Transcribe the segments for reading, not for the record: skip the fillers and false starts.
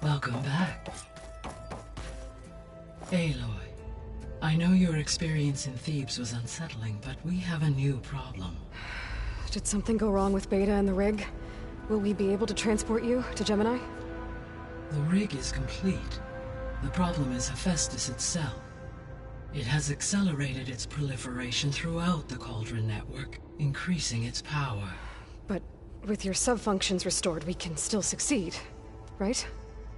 Welcome back. Aloy, I know your experience in Thebes was unsettling, but we have a new problem. Did something go wrong with Beta and the rig? Will we be able to transport you to Gemini? The rig is complete. The problem is Hephaestus itself. It has accelerated its proliferation throughout the Cauldron network, increasing its power. But with your sub-functions restored, we can still succeed, right?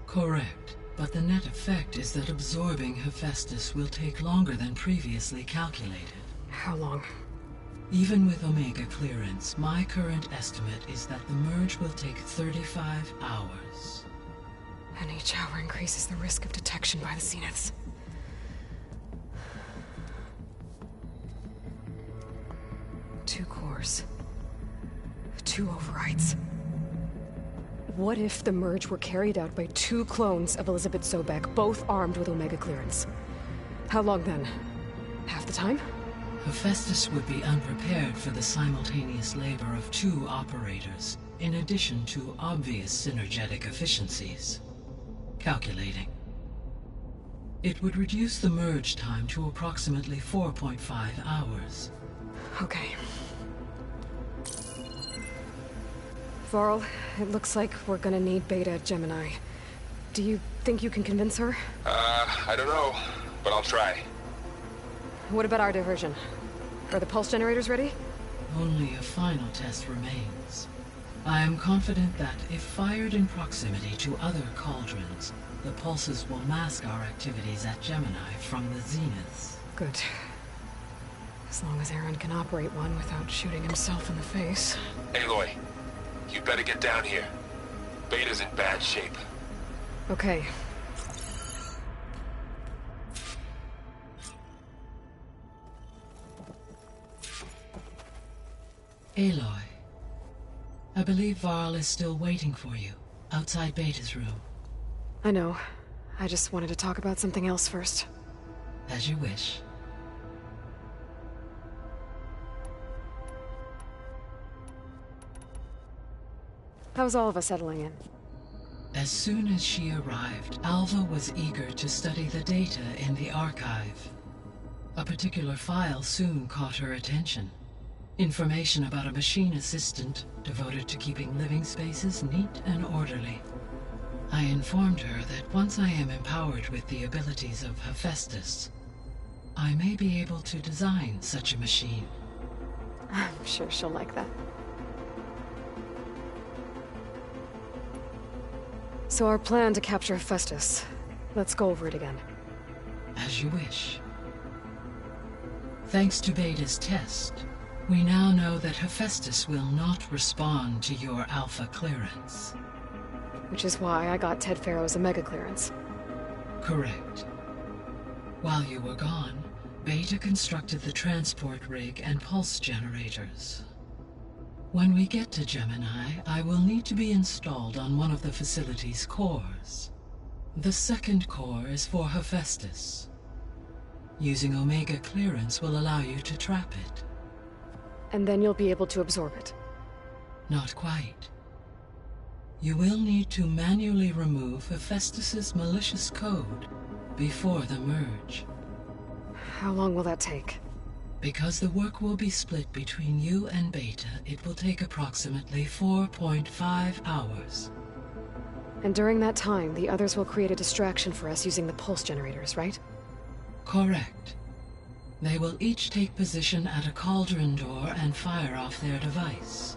Correct. But the net effect is that absorbing Hephaestus will take longer than previously calculated. How long? Even with Omega clearance, my current estimate is that the merge will take 35 hours. And each hour increases the risk of detection by the Zeniths. Two cores. Two overrides. What if the merge were carried out by two clones of Elizabeth Sobek, both armed with Omega clearance? How long then? Half the time? Hephaestus would be unprepared for the simultaneous labor of two operators, in addition to obvious synergetic efficiencies. Calculating. It would reduce the merge time to approximately 4.5 hours. Okay. Varl, it looks like we're gonna need Beta at Gemini. Do you think you can convince her? I don't know, but I'll try. What about our diversion? Are the pulse generators ready? Only a final test remains. I am confident that if fired in proximity to other cauldrons, the pulses will mask our activities at Gemini from the Zeniths. Good. As long as Aaron can operate one without shooting himself in the face. Aloy, you better get down here. Beta's in bad shape. Okay. Aloy, I believe Varl is still waiting for you, outside Beta's room. I know. I just wanted to talk about something else first. As you wish. How's all of us settling in? As soon as she arrived, Alva was eager to study the data in the archive. A particular file soon caught her attention. Information about a machine assistant devoted to keeping living spaces neat and orderly. I informed her that once I am empowered with the abilities of Hephaestus, I may be able to design such a machine. I'm sure she'll like that. So our plan to capture Hephaestus. Let's go over it again. As you wish. Thanks to Beta's test, we now know that Hephaestus will not respond to your Alpha clearance. Which is why I got Ted Farrow's Omega clearance. Correct. While you were gone, Beta constructed the transport rig and pulse generators. When we get to Gemini, I will need to be installed on one of the facility's cores. The second core is for Hephaestus. Using Omega clearance will allow you to trap it. And then you'll be able to absorb it. Not quite. You will need to manually remove Hephaestus's malicious code before the merge. How long will that take? Because the work will be split between you and Beta, it will take approximately 4.5 hours. And during that time, the others will create a distraction for us using the pulse generators, right? Correct. They will each take position at a cauldron door and fire off their device.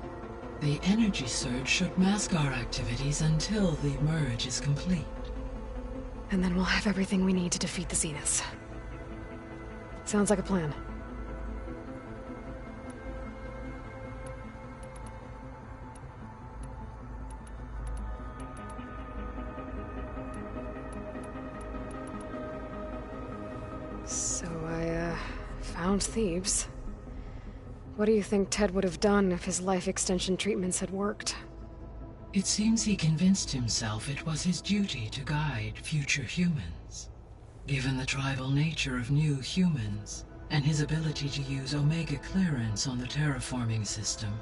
The energy surge should mask our activities until the merge is complete. And then we'll have everything we need to defeat the Zeniths. Sounds like a plan. So I, found Thebes. What do you think Ted would have done if his life extension treatments had worked? It seems he convinced himself it was his duty to guide future humans. Given the tribal nature of new humans, and his ability to use Omega clearance on the terraforming system,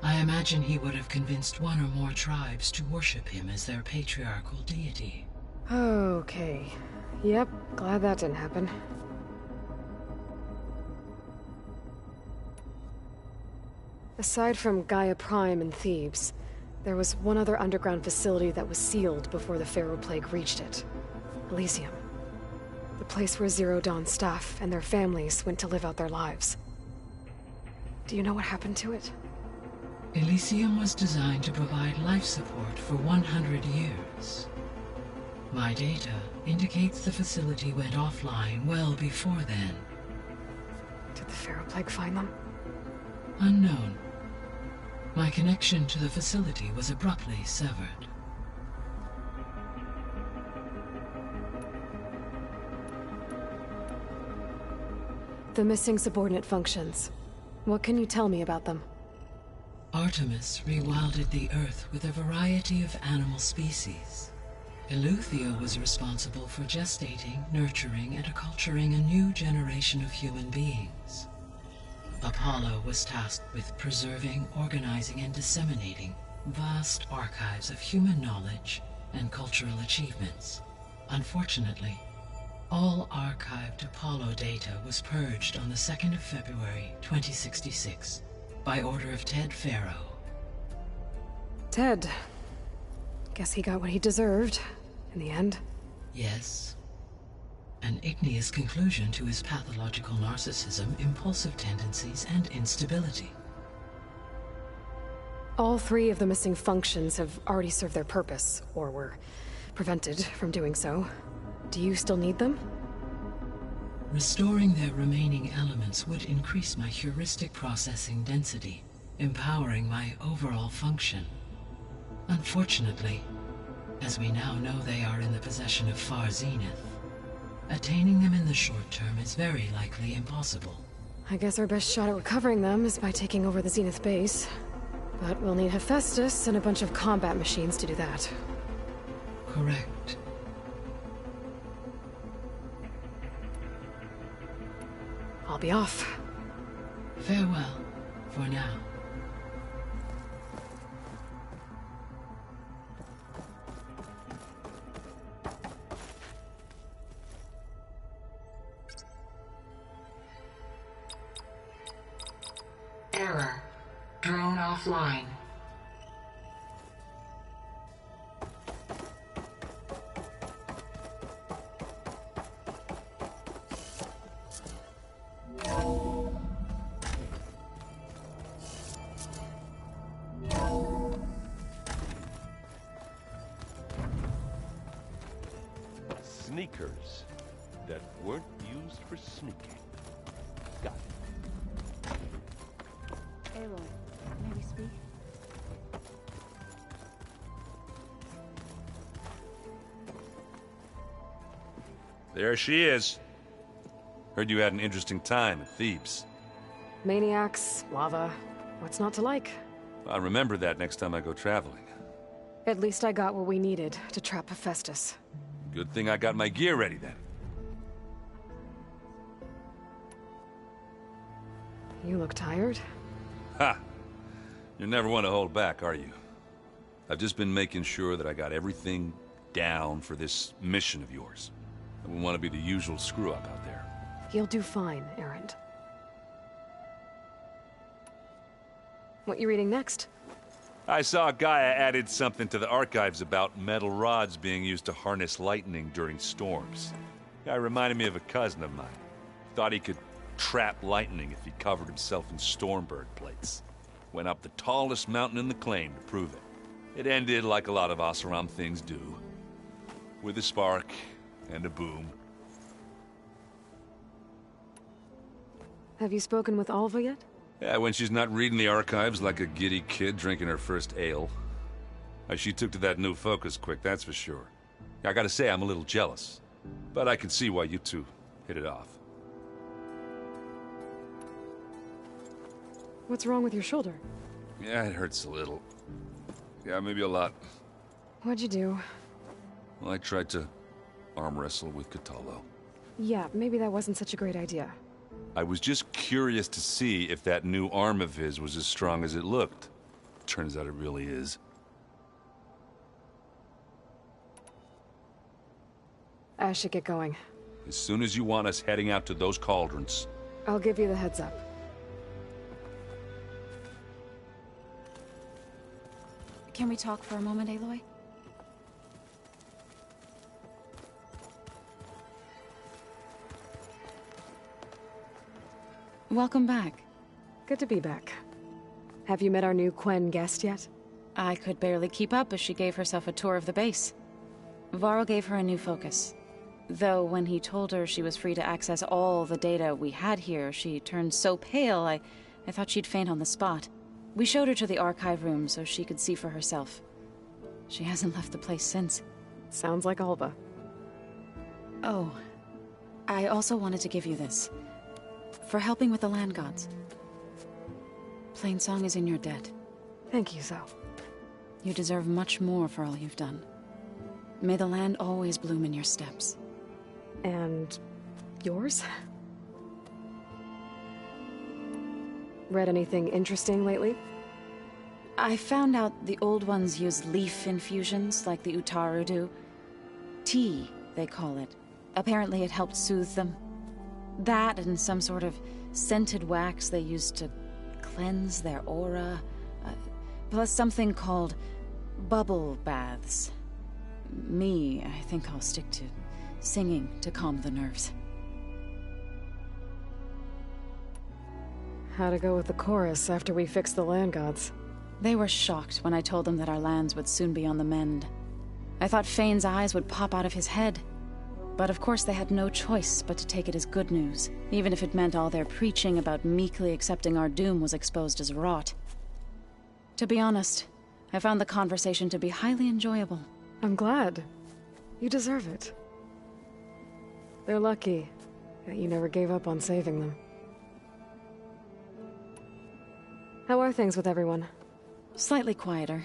I imagine he would have convinced one or more tribes to worship him as their patriarchal deity. Okay. Yep, glad that didn't happen. Aside from Gaia Prime and Thebes, there was one other underground facility that was sealed before the Pharaoh Plague reached it. Elysium. The place where Zero Dawn staff and their families went to live out their lives. Do you know what happened to it? Elysium was designed to provide life support for 100 years. My data indicates the facility went offline well before then. Did the Pharaoh Plague find them? Unknown. My connection to the facility was abruptly severed. The missing subordinate functions. What can you tell me about them? Artemis rewilded the Earth with a variety of animal species. Eleuthia was responsible for gestating, nurturing, and acculturating a new generation of human beings. Apollo was tasked with preserving, organizing, and disseminating vast archives of human knowledge and cultural achievements. Unfortunately, all archived Apollo data was purged on the 2nd of February, 2066, by order of Ted Faro. Ted. Guess he got what he deserved, in the end. Yes. An igneous conclusion to his pathological narcissism, impulsive tendencies, and instability. All three of the missing functions have already served their purpose, or were prevented from doing so. Do you still need them? Restoring their remaining elements would increase my heuristic processing density, empowering my overall function. Unfortunately, as we now know they are in the possession of Far Zenith, attaining them in the short term is very likely impossible. I guess our best shot at recovering them is by taking over the Zenith base. But we'll need Hephaestus and a bunch of combat machines to do that. Correct. I'll be off. Farewell, for now. Error. Drone offline. Sneakers that weren't used for sneaking. Got it. Aloy, may we speak? There she is. Heard you had an interesting time at Thebes. Maniacs, lava. What's not to like? I'll remember that next time I go traveling. At least I got what we needed to trap Hephaestus. Good thing I got my gear ready then. You look tired. Ha! You never want to hold back, are you? I've just been making sure that I got everything down for this mission of yours. I wouldn't want to be the usual screw-up out there. You'll do fine, Errand. What you reading next? I saw Gaia added something to the archives about metal rods being used to harness lightning during storms. Guy reminded me of a cousin of mine. Thought he could trap lightning if he covered himself in Stormbird plates. Went up the tallest mountain in the claim to prove it. It ended like a lot of Oseram things do. With a spark and a boom. Have you spoken with Alva yet? Yeah, when she's not reading the archives like a giddy kid drinking her first ale. She took to that new focus quick, that's for sure. I gotta say, I'm a little jealous. But I can see why you two hit it off. What's wrong with your shoulder? Yeah, it hurts a little. Yeah, maybe a lot. What'd you do? Well, I tried to arm wrestle with Cthulhu. Yeah, maybe that wasn't such a great idea. I was just curious to see if that new arm of his was as strong as it looked. turns out it really is. I should get going. As soon as you want us heading out to those cauldrons. I'll give you the heads up. Can we talk for a moment, Aloy? Welcome back. Good to be back. Have you met our new Quen guest yet? I could barely keep up as she gave herself a tour of the base. Varl gave her a new focus. Though when he told her she was free to access all the data we had here, she turned so pale I thought she'd faint on the spot. We showed her to the archive room so she could see for herself. She hasn't left the place since. Sounds like Alva. Oh, I also wanted to give you this. For helping with the land gods. Plainsong is in your debt. Thank you, Zo. You deserve much more for all you've done. May the land always bloom in your steps. And yours? Read anything interesting lately? I found out the old ones use leaf infusions like the Utaru do. Tea, they call it. Apparently it helped soothe them. That and some sort of scented wax they used to cleanse their aura. Plus something called bubble baths. I think I'll stick to singing to calm the nerves. How to go with the chorus after we fix the land gods? They were shocked when I told them that our lands would soon be on the mend. I thought Fane's eyes would pop out of his head. But of course they had no choice but to take it as good news, even if it meant all their preaching about meekly accepting our doom was exposed as rot. To be honest, I found the conversation to be highly enjoyable. I'm glad. You deserve it. They're lucky that you never gave up on saving them. How are things with everyone? Slightly quieter.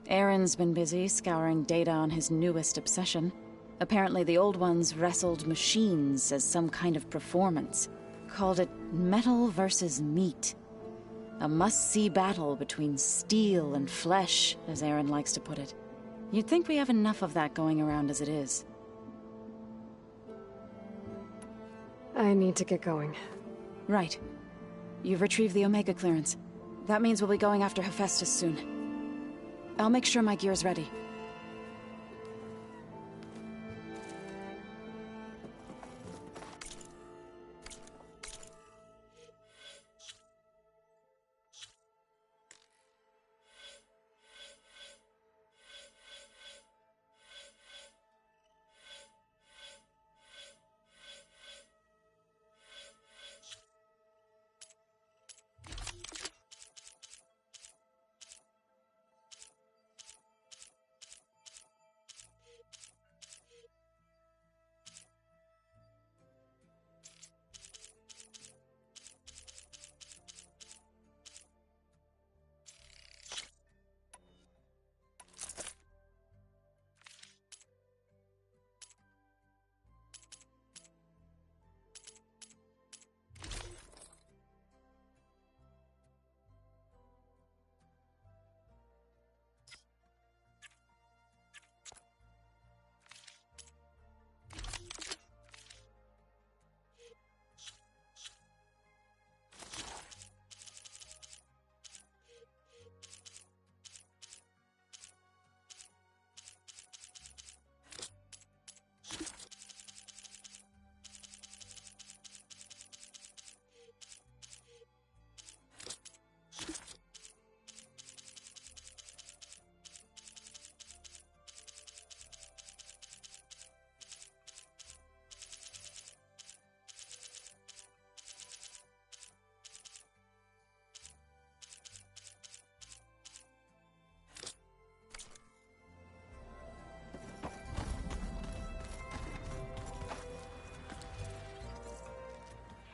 Aaron's been busy scouring data on his newest obsession. Apparently the old ones wrestled machines as some kind of performance. Called it metal versus meat. A must-see battle between steel and flesh, as Aaron likes to put it. You'd think we have enough of that going around as it is. I need to get going. Right. You've retrieved the Omega clearance. That means we'll be going after Hephaestus soon. I'll make sure my gear's ready.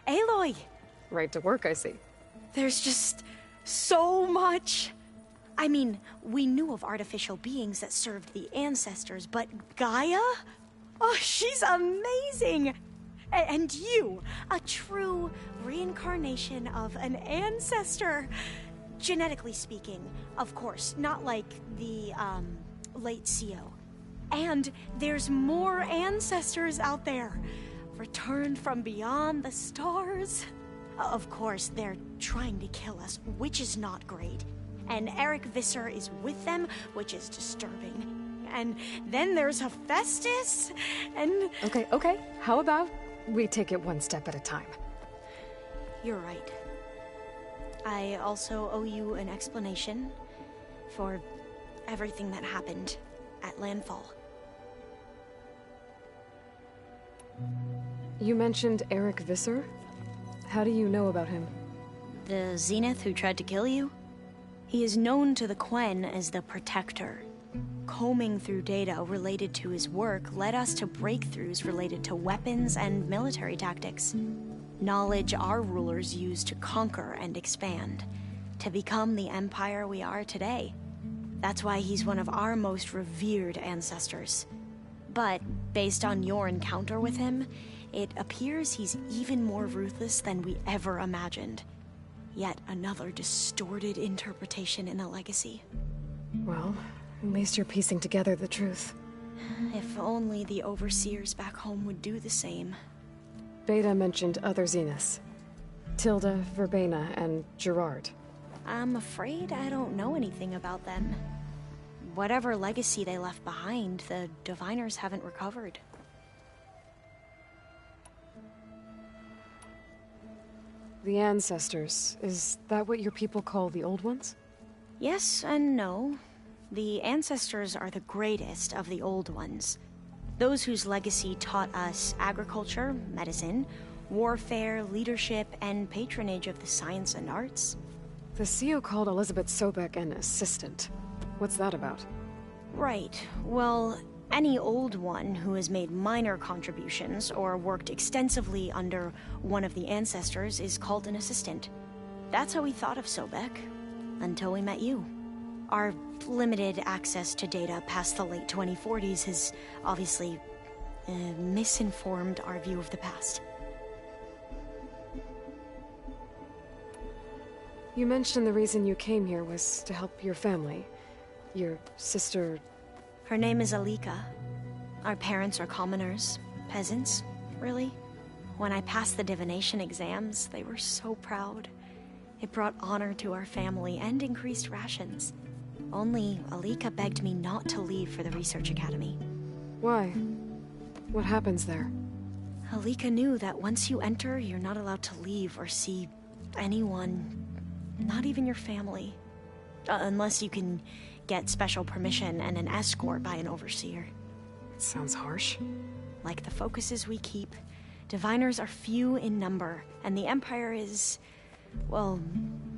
Aloy! Right to work, I see. There's just so much. I mean, we knew of artificial beings that served the ancestors, but Gaia? Oh, she's amazing! And you, a true reincarnation of an ancestor. genetically speaking, of course, not like the, late CO. And there's more ancestors out there, returned from beyond the stars. Of course, they're trying to kill us, which is not great. And Eric Visser is with them, which is disturbing. And then there's Hephaestus, and... Okay. How about we take it one step at a time? You're right. I also owe you an explanation for everything that happened at Landfall. You mentioned Eric Visser? How do you know about him? The Zenith who tried to kill you? He is known to the Quen as the Protector. Combing through data related to his work led us to breakthroughs related to weapons and military tactics. Knowledge our rulers used to conquer and expand, to become the empire we are today. That's why he's one of our most revered ancestors. But, based on your encounter with him, it appears he's even more ruthless than we ever imagined. Yet another distorted interpretation in the legacy. Well, at least you're piecing together the truth. If only the overseers back home would do the same. Beta mentioned other Zeniths. Tilda, Verbena, and Gerard. I'm afraid I don't know anything about them. Whatever legacy they left behind, the Diviners haven't recovered. The Ancestors, is that what your people call the Old Ones? Yes and no. The Ancestors are the greatest of the Old Ones. Those whose legacy taught us agriculture, medicine, warfare, leadership, and patronage of the science and arts. The CO called Elizabeth Sobek an assistant. What's that about? Right. Well, any Old One who has made minor contributions or worked extensively under one of the Ancestors is called an assistant. That's how we thought of Sobek, until we met you. Our limited access to data past the late 2040s has obviously misinformed our view of the past. You mentioned the reason you came here was to help your family. Your sister... Her name is Alika. Our parents are commoners, peasants, really. When I passed the divination exams, they were so proud. It brought honor to our family and increased rations. Only Alika begged me not to leave for the research academy. Why? What happens there? Alika knew that once you enter, you're not allowed to leave or see anyone, not even your family. Unless you can get special permission and an escort by an overseer. It sounds harsh. Like the focuses we keep, Diviners are few in number, and the Empire is, well,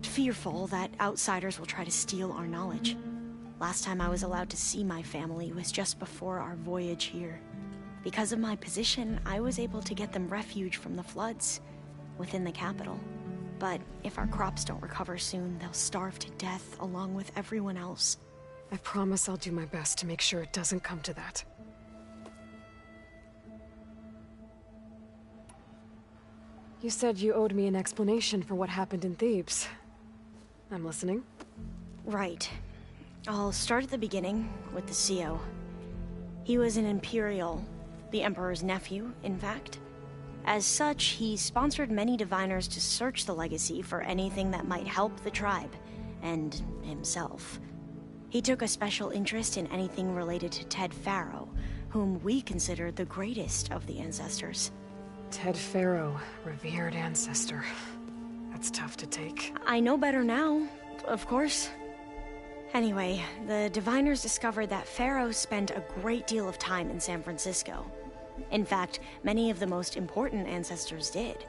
fearful that outsiders will try to steal our knowledge. Last time I was allowed to see my family was just before our voyage here. Because of my position, I was able to get them refuge from the floods within the capital. But if our crops don't recover soon, they'll starve to death along with everyone else. I promise I'll do my best to make sure it doesn't come to that. You said you owed me an explanation for what happened in Thebes. I'm listening. Right. I'll start at the beginning with the CO. He was an Imperial, the Emperor's nephew, in fact. As such, he sponsored many Diviners to search the legacy for anything that might help the tribe, and himself. He took a special interest in anything related to Ted Faro, whom we considered the greatest of the ancestors. Ted Faro, revered ancestor. That's tough to take. I know better now, of course. Anyway, the Diviners discovered that Faro spent a great deal of time in San Francisco. In fact, many of the most important ancestors did.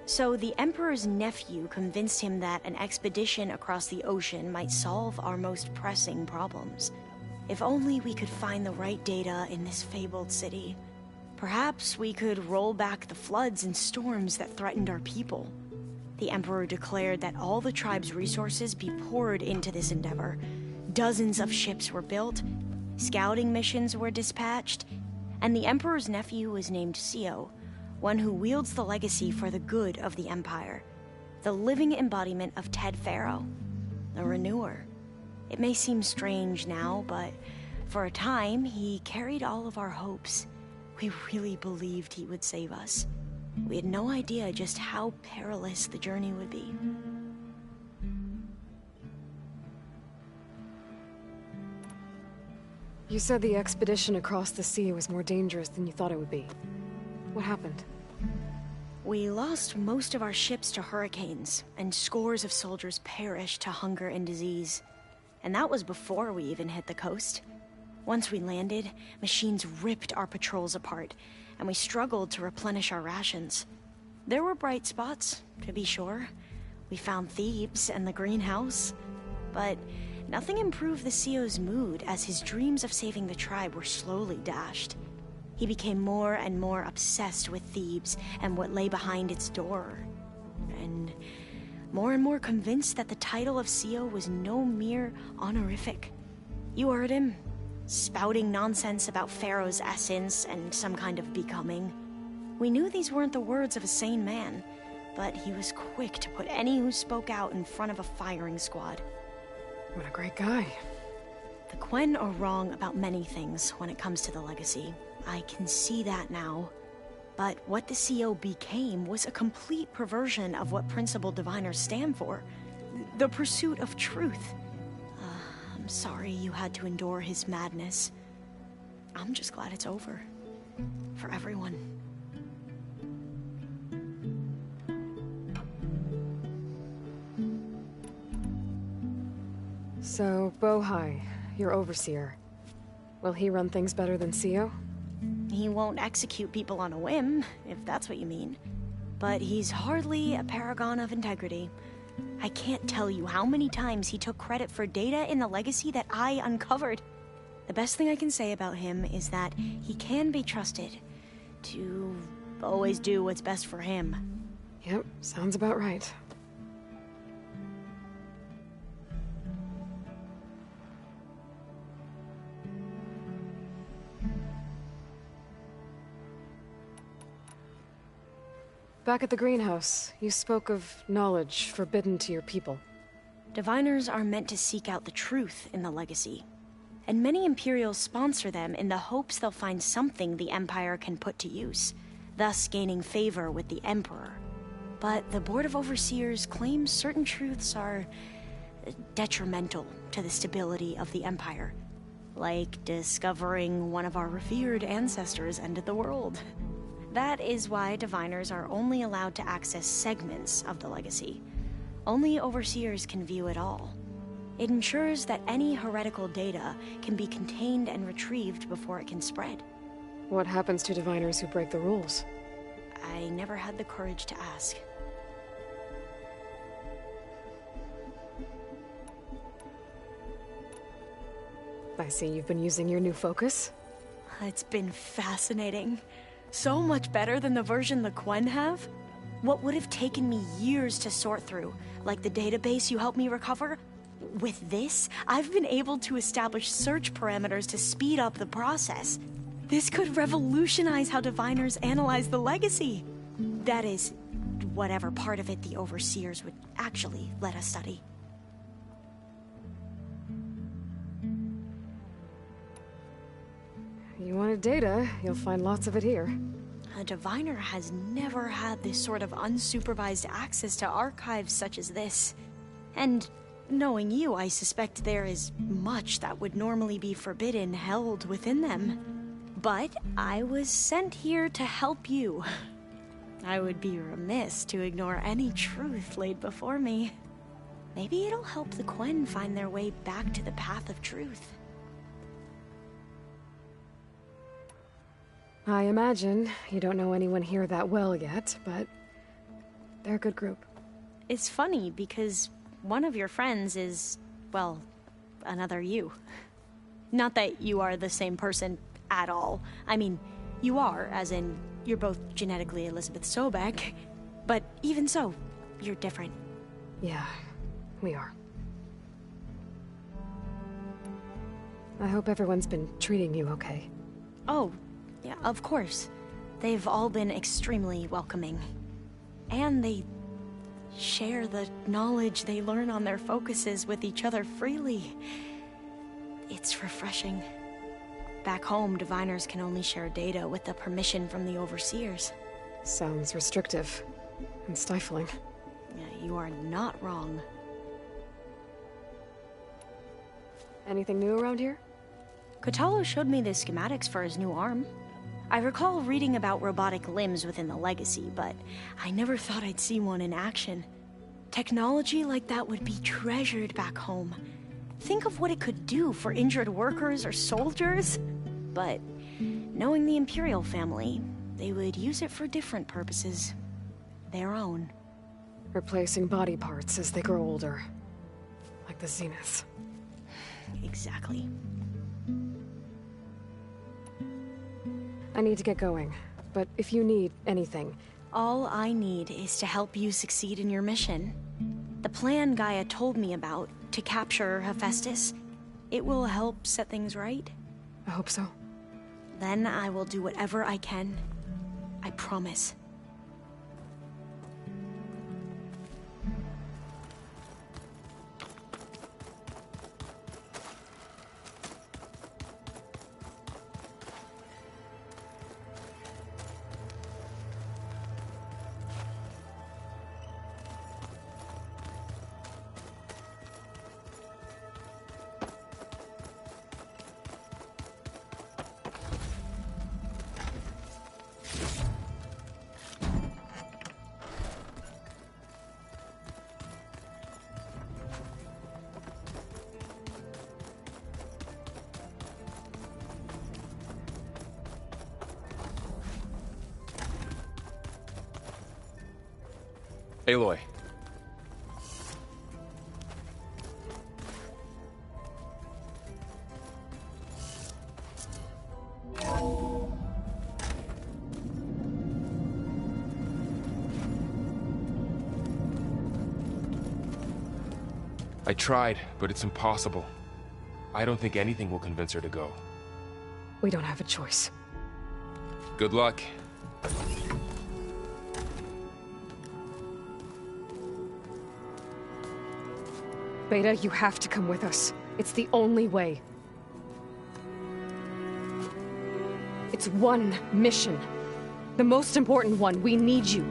So the Emperor's nephew convinced him that an expedition across the ocean might solve our most pressing problems. If only we could find the right data in this fabled city. Perhaps we could roll back the floods and storms that threatened our people. The Emperor declared that all the tribe's resources be poured into this endeavor. Dozens of ships were built, scouting missions were dispatched, and the Emperor's nephew was named CO, one who wields the legacy for the good of the Empire, the living embodiment of Ted Faro. the Renewer. It may seem strange now, but for a time, he carried all of our hopes. We really believed he would save us. We had no idea just how perilous the journey would be. You said the expedition across the sea was more dangerous than you thought it would be. What happened? We lost most of our ships to hurricanes, and scores of soldiers perished to hunger and disease. And that was before we even hit the coast. Once we landed, machines ripped our patrols apart, and we struggled to replenish our rations. There were bright spots, to be sure. We found Thebes and the greenhouse, but nothing improved the CEO's mood as his dreams of saving the tribe were slowly dashed. He became more and more obsessed with Thebes and what lay behind its door, and more convinced that the title of CEO was no mere honorific. You heard him, spouting nonsense about Pharaoh's essence and some kind of becoming. We knew these weren't the words of a sane man, but he was quick to put any who spoke out in front of a firing squad. What a great guy. The Quen are wrong about many things when it comes to the legacy. I can see that now. But what the CO became was a complete perversion of what principled diviners stand for. The pursuit of truth. I'm sorry you had to endure his madness. I'm just glad it's over. For everyone. So, Bohai, your overseer. Will he run things better than CEO? He won't execute people on a whim, if that's what you mean. But he's hardly a paragon of integrity. I can't tell you how many times he took credit for data in the legacy that I uncovered. The best thing I can say about him is that he can be trusted to always do what's best for him. Yep, sounds about right. Back at the greenhouse, you spoke of knowledge forbidden to your people. Diviners are meant to seek out the truth in the legacy. And many Imperials sponsor them in the hopes they'll find something the Empire can put to use, thus gaining favor with the Emperor. But the Board of Overseers claims certain truths are detrimental to the stability of the Empire. Like discovering one of our revered ancestors ended the world. That is why diviners are only allowed to access segments of the legacy. Only overseers can view it all. It ensures that any heretical data can be contained and retrieved before it can spread. What happens to diviners who break the rules? I never had the courage to ask. I see you've been using your new focus. It's been fascinating. So much better than the version the Quen have. What would have taken me years to sort through, like the database you helped me recover, with this, I've been able to establish search parameters to speed up the process. This could revolutionize how diviners analyze the legacy. That is, whatever part of it the overseers would actually let us study. You wanted data, you'll find lots of it here. A diviner has never had this sort of unsupervised access to archives such as this. And knowing you, I suspect there is much that would normally be forbidden held within them. But I was sent here to help you. I would be remiss to ignore any truth laid before me. Maybe it'll help the Quen find their way back to the path of truth. I imagine you don't know anyone here that well yet, but they're a good group. It's funny because one of your friends is, well, another you. Not that you are the same person at all. I mean, you are, as in, you're both genetically Elizabeth Sobek, but even so, you're different. Yeah, we are. I hope everyone's been treating you okay. Oh, yeah, of course. They've all been extremely welcoming. And they share the knowledge they learn on their focuses with each other freely. It's refreshing. Back home, diviners can only share data with the permission from the overseers. Sounds restrictive and stifling. Yeah, you are not wrong. Anything new around here? Kotalo showed me the schematics for his new arm. I recall reading about robotic limbs within the Legacy, but I never thought I'd see one in action. Technology like that would be treasured back home. Think of what it could do for injured workers or soldiers. But knowing the Imperial family, they would use it for different purposes. Their own. Replacing body parts as they grow older. Like the Zeniths. Exactly. I need to get going, but if you need anything... All I need is to help you succeed in your mission. The plan Gaia told me about, to capture Hephaestus, it will help set things right. I hope so. Then I will do whatever I can. I promise. Aloy. I tried, but it's impossible. I don't think anything will convince her to go. We don't have a choice. Good luck. Beta, you have to come with us. It's the only way. It's one mission. The most important one. We need you.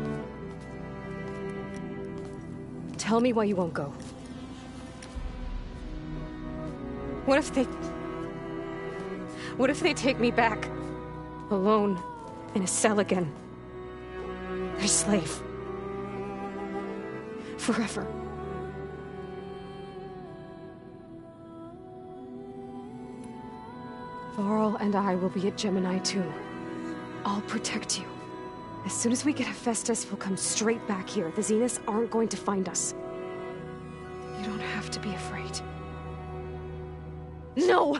Tell me why you won't go. What if they take me back? Alone, in a cell again. A slave. Forever. Varl and I will be at Gemini too. I'll protect you. As soon as we get Hephaestus, we'll come straight back here. The Zeniths aren't going to find us. You don't have to be afraid. No!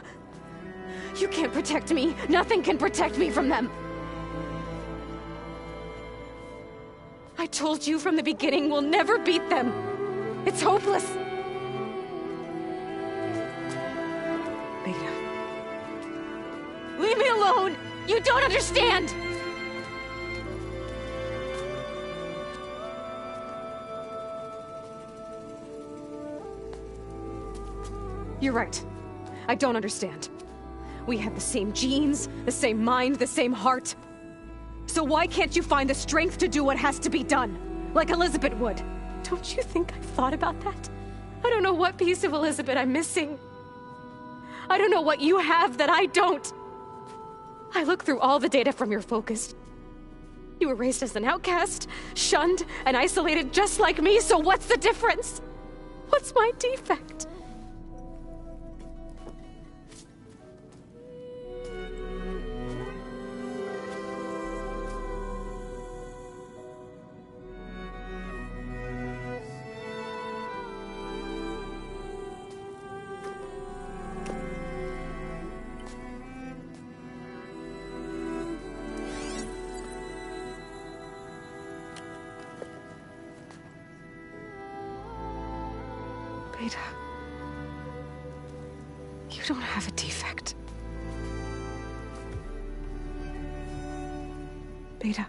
You can't protect me. Nothing can protect me from them. I told you from the beginning we'll never beat them. It's hopeless. Beta. Leave me alone! You don't understand! You're right. I don't understand. We have the same genes, the same mind, the same heart. So why can't you find the strength to do what has to be done? Like Elizabeth would. Don't you think I've thought about that? I don't know what piece of Elizabeth I'm missing. I don't know what you have that I don't. I look through all the data from your focus. You were raised as an outcast, shunned, and isolated just like me, so what's the difference? What's my defect? Beta, you don't have a defect. Beta,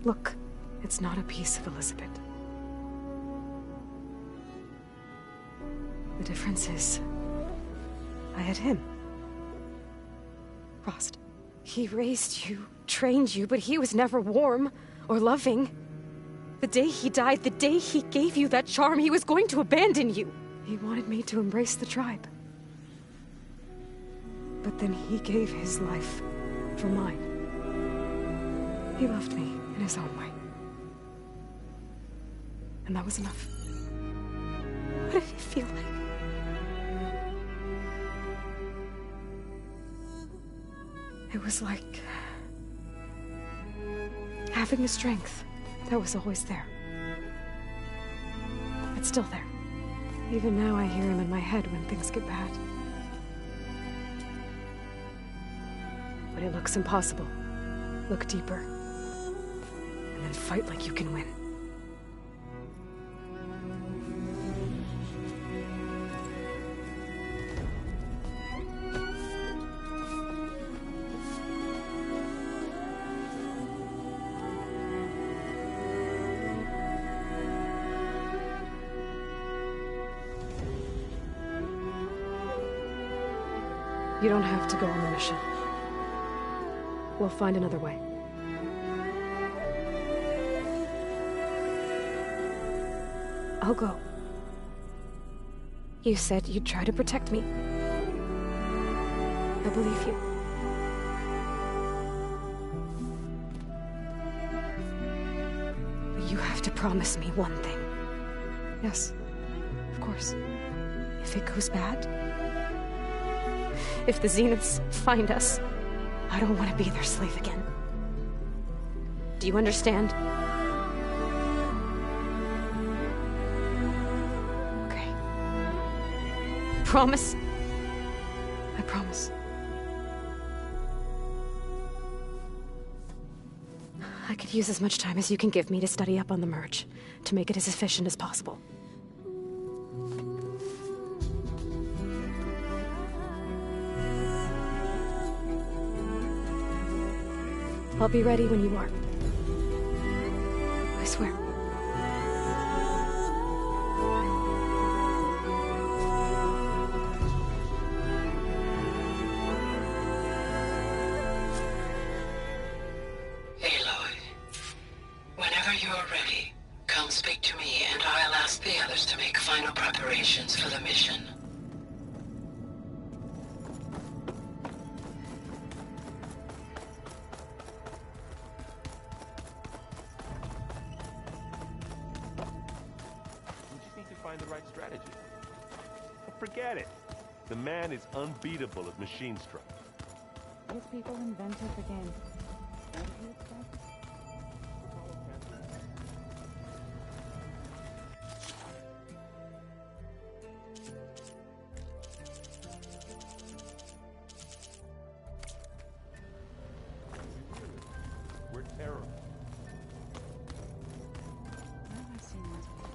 look, it's not a piece of Elizabeth. The difference is, I had him. Rost. He raised you, trained you, but he was never warm or loving. The day he died, the day he gave you that charm, he was going to abandon you. He wanted me to embrace the tribe. But then he gave his life for mine. He loved me in his own way. And that was enough. What did it feel like? It was like having the strength that was always there. It's still there. Even now I hear him in my head when things get bad. But it looks impossible. Look deeper. And then fight like you can win. You don't have to go on the mission. We'll find another way. I'll go. You said you'd try to protect me. I believe you. But you have to promise me one thing. Yes, of course. If it goes bad, if the Zeniths find us, I don't want to be their slave again. Do you understand? Okay. Promise? I promise. I could use as much time as you can give me to study up on the merge, to make it as efficient as possible. I'll be ready when you are. I swear. Aloy, whenever you're ready, come speak to me and I'll ask the others to make final preparations for the mission. Forget it. The man is unbeatable at machine strike. These people invented the game. What do you expect? We're terror. Where have I seen this before?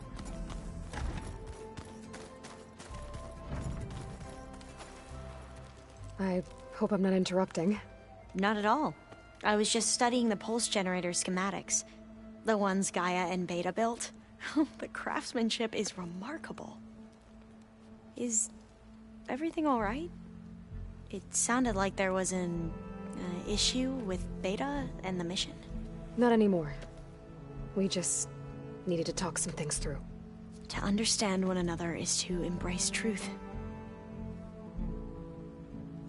I hope I'm not interrupting. Not at all. I was just studying the pulse generator schematics. The ones Gaia and Beta built. The craftsmanship is remarkable. Is everything all right? It sounded like there was an issue with Beta and the mission. Not anymore. We just needed to talk some things through. To understand one another is to embrace truth.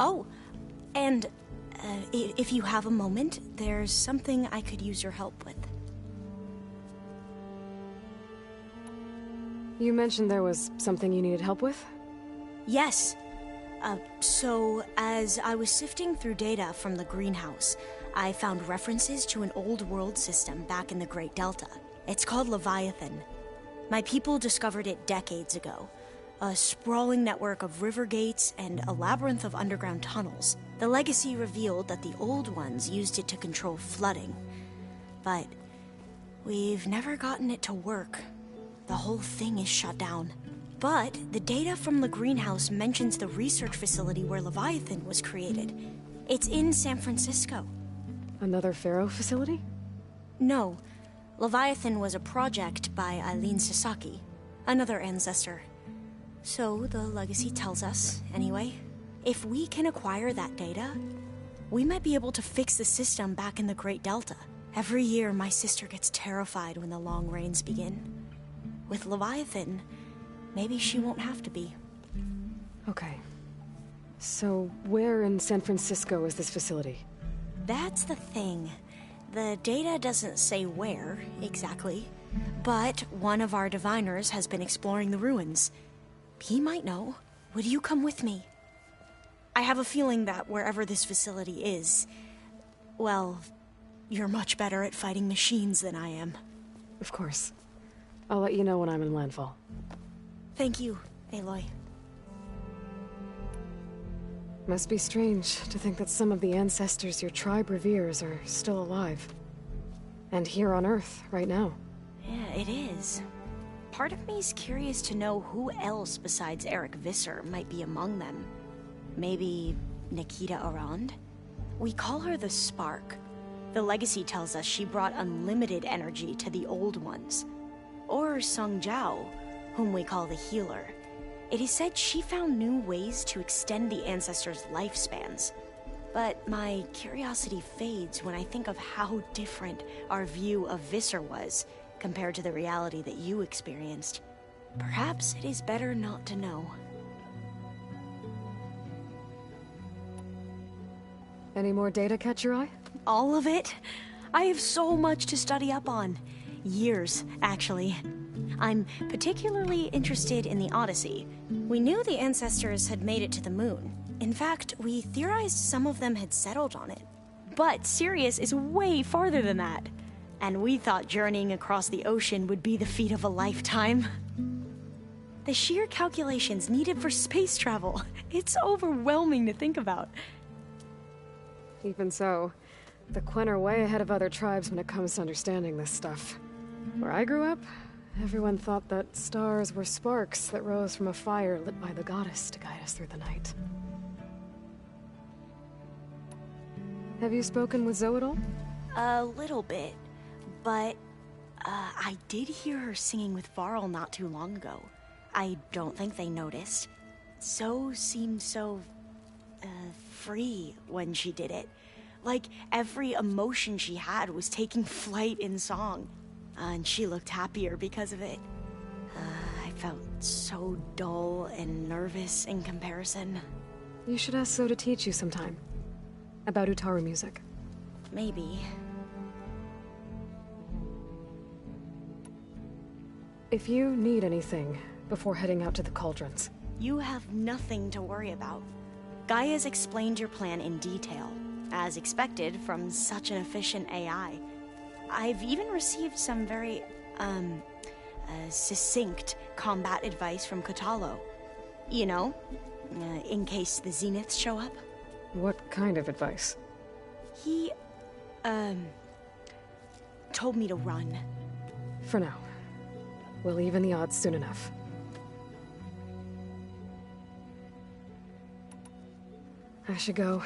Oh, and if you have a moment, there's something I could use your help with. You mentioned there was something you needed help with? Yes. So, as I was sifting through data from the greenhouse, I found references to an old world system back in the Great Delta. It's called Leviathan. My people discovered it decades ago. A sprawling network of river gates and a labyrinth of underground tunnels. The legacy revealed that the old ones used it to control flooding. But we've never gotten it to work. The whole thing is shut down. But the data from the greenhouse mentions the research facility where Leviathan was created. It's in San Francisco. Another Pharaoh facility? No. Leviathan was a project by Eileen Sasaki, another ancestor. So the legacy tells us, anyway, if we can acquire that data, we might be able to fix the system back in the Great Delta. Every year, my sister gets terrified when the long rains begin. With Leviathan, maybe she won't have to be. Okay. So, where in San Francisco is this facility? That's the thing. The data doesn't say where, exactly. But one of our diviners has been exploring the ruins. He might know. Would you come with me? I have a feeling that wherever this facility is, well, you're much better at fighting machines than I am. Of course. I'll let you know when I'm in landfall. Thank you, Aloy. Must be strange to think that some of the ancestors your tribe reveres are still alive. And here on Earth, right now. Yeah, it is. Part of me's curious to know who else besides Eric Visser might be among them. Maybe Nikita Arand? We call her the Spark. The legacy tells us she brought unlimited energy to the old ones. Or Sung Jiao, whom we call the Healer. It is said she found new ways to extend the ancestors' lifespans. But my curiosity fades when I think of how different our view of Visser was compared to the reality that you experienced. Perhaps it is better not to know. Any more data catch your eye? All of it? I have so much to study up on. Years, actually. I'm particularly interested in the Odyssey. We knew the ancestors had made it to the moon. In fact, we theorized some of them had settled on it. But Sirius is way farther than that. And we thought journeying across the ocean would be the feat of a lifetime. The sheer calculations needed for space travel, it's overwhelming to think about. Even so, the Quen are way ahead of other tribes when it comes to understanding this stuff. Where I grew up, everyone thought that stars were sparks that rose from a fire lit by the goddess to guide us through the night. Have you spoken with Zoe at all? A little bit, but I did hear her singing with Varl not too long ago. I don't think they noticed. Zoe seemed so free when she did it. Like every emotion she had was taking flight in song. And she looked happier because of it. I felt so dull and nervous in comparison. You should ask Zoe to teach you sometime. About Utaru music. Maybe. If you need anything before heading out to the cauldrons. You have nothing to worry about. Gaia's explained your plan in detail, as expected from such an efficient AI. I've even received some very, succinct combat advice from Kotalo. You know, in case the Zeniths show up. What kind of advice? He, told me to run. For now. We'll even the odds soon enough. I should go.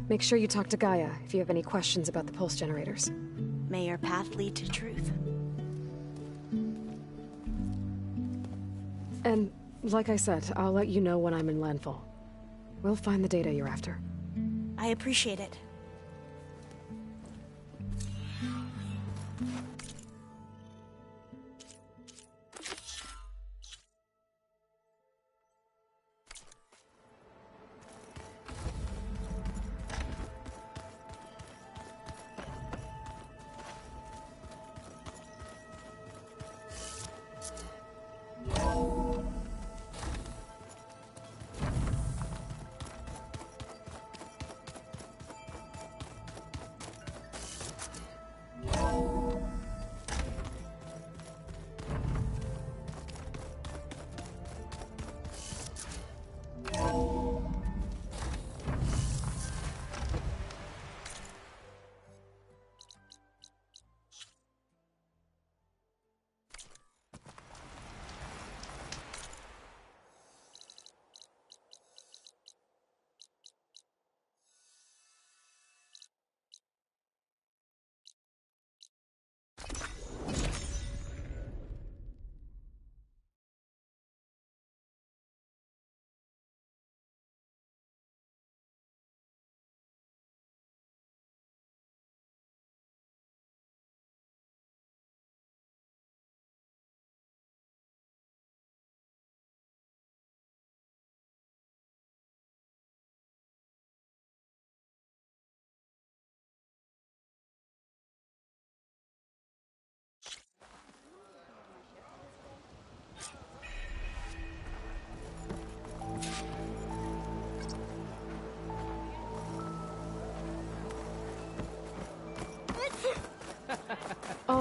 Make sure you talk to Gaia if you have any questions about the pulse generators. May your path lead to truth. And, like I said, I'll let you know when I'm in landfall. We'll find the data you're after. I appreciate it.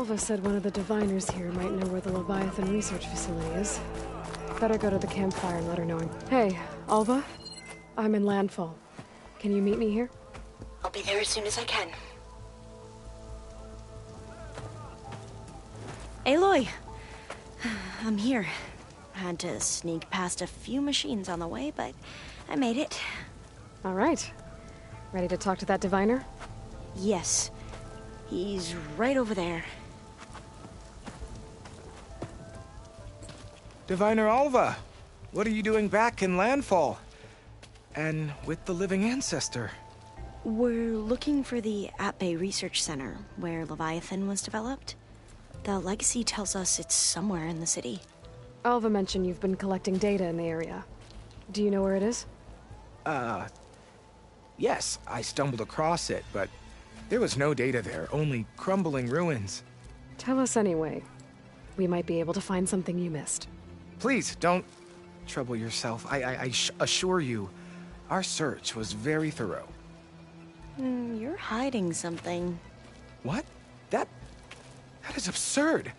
Alva said one of the diviners here might know where the Leviathan research facility is. Better go to the campfire and let her know. Hey, Alva? I'm in Landfall. Can you meet me here? I'll be there as soon as I can. Aloy! I'm here. Had to sneak past a few machines on the way, but I made it. All right. Ready to talk to that diviner? Yes. He's right over there. Diviner Alva, what are you doing back in Landfall? And with the living ancestor? We're looking for the At-Bay Research Center, where Leviathan was developed. The legacy tells us it's somewhere in the city. Alva mentioned you've been collecting data in the area. Do you know where it is? Yes, I stumbled across it, but there was no data there, only crumbling ruins. Tell us anyway. We might be able to find something you missed. Please, don't trouble yourself. I assure you, our search was very thorough. You're hiding something. What? That is absurd.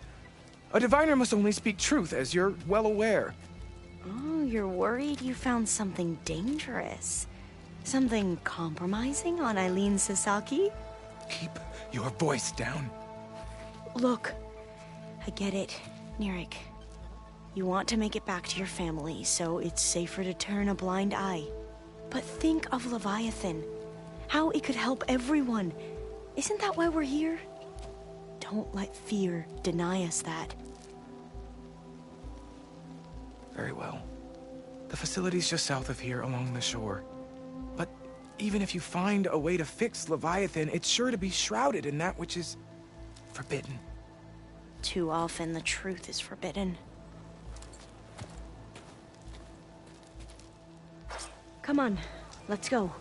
A diviner must only speak truth, as you're well aware. Oh, you're worried you found something dangerous. Something compromising on Eileen Sasaki? Keep your voice down. Look, I get it, Nirik. You want to make it back to your family, so it's safer to turn a blind eye. But think of Leviathan. How it could help everyone. Isn't that why we're here? Don't let fear deny us that. Very well. The facility's just south of here, along the shore. But even if you find a way to fix Leviathan, it's sure to be shrouded in that which is forbidden. Too often the truth is forbidden. Come on, let's go.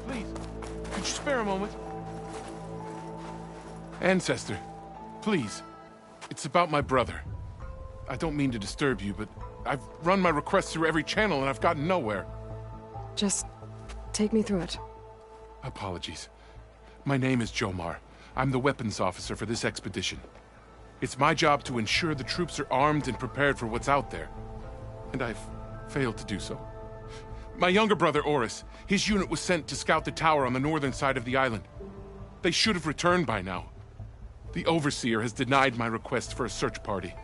Please, could you spare a moment? Ancestor, please. It's about my brother. I don't mean to disturb you, but I've run my request through every channel and I've gotten nowhere. Just take me through it. Apologies. My name is Jomar. I'm the weapons officer for this expedition. It's my job to ensure the troops are armed and prepared for what's out there. And I've failed to do so. My younger brother, Oris, his unit was sent to scout the tower on the northern side of the island. They should have returned by now. The Overseer has denied my request for a search party,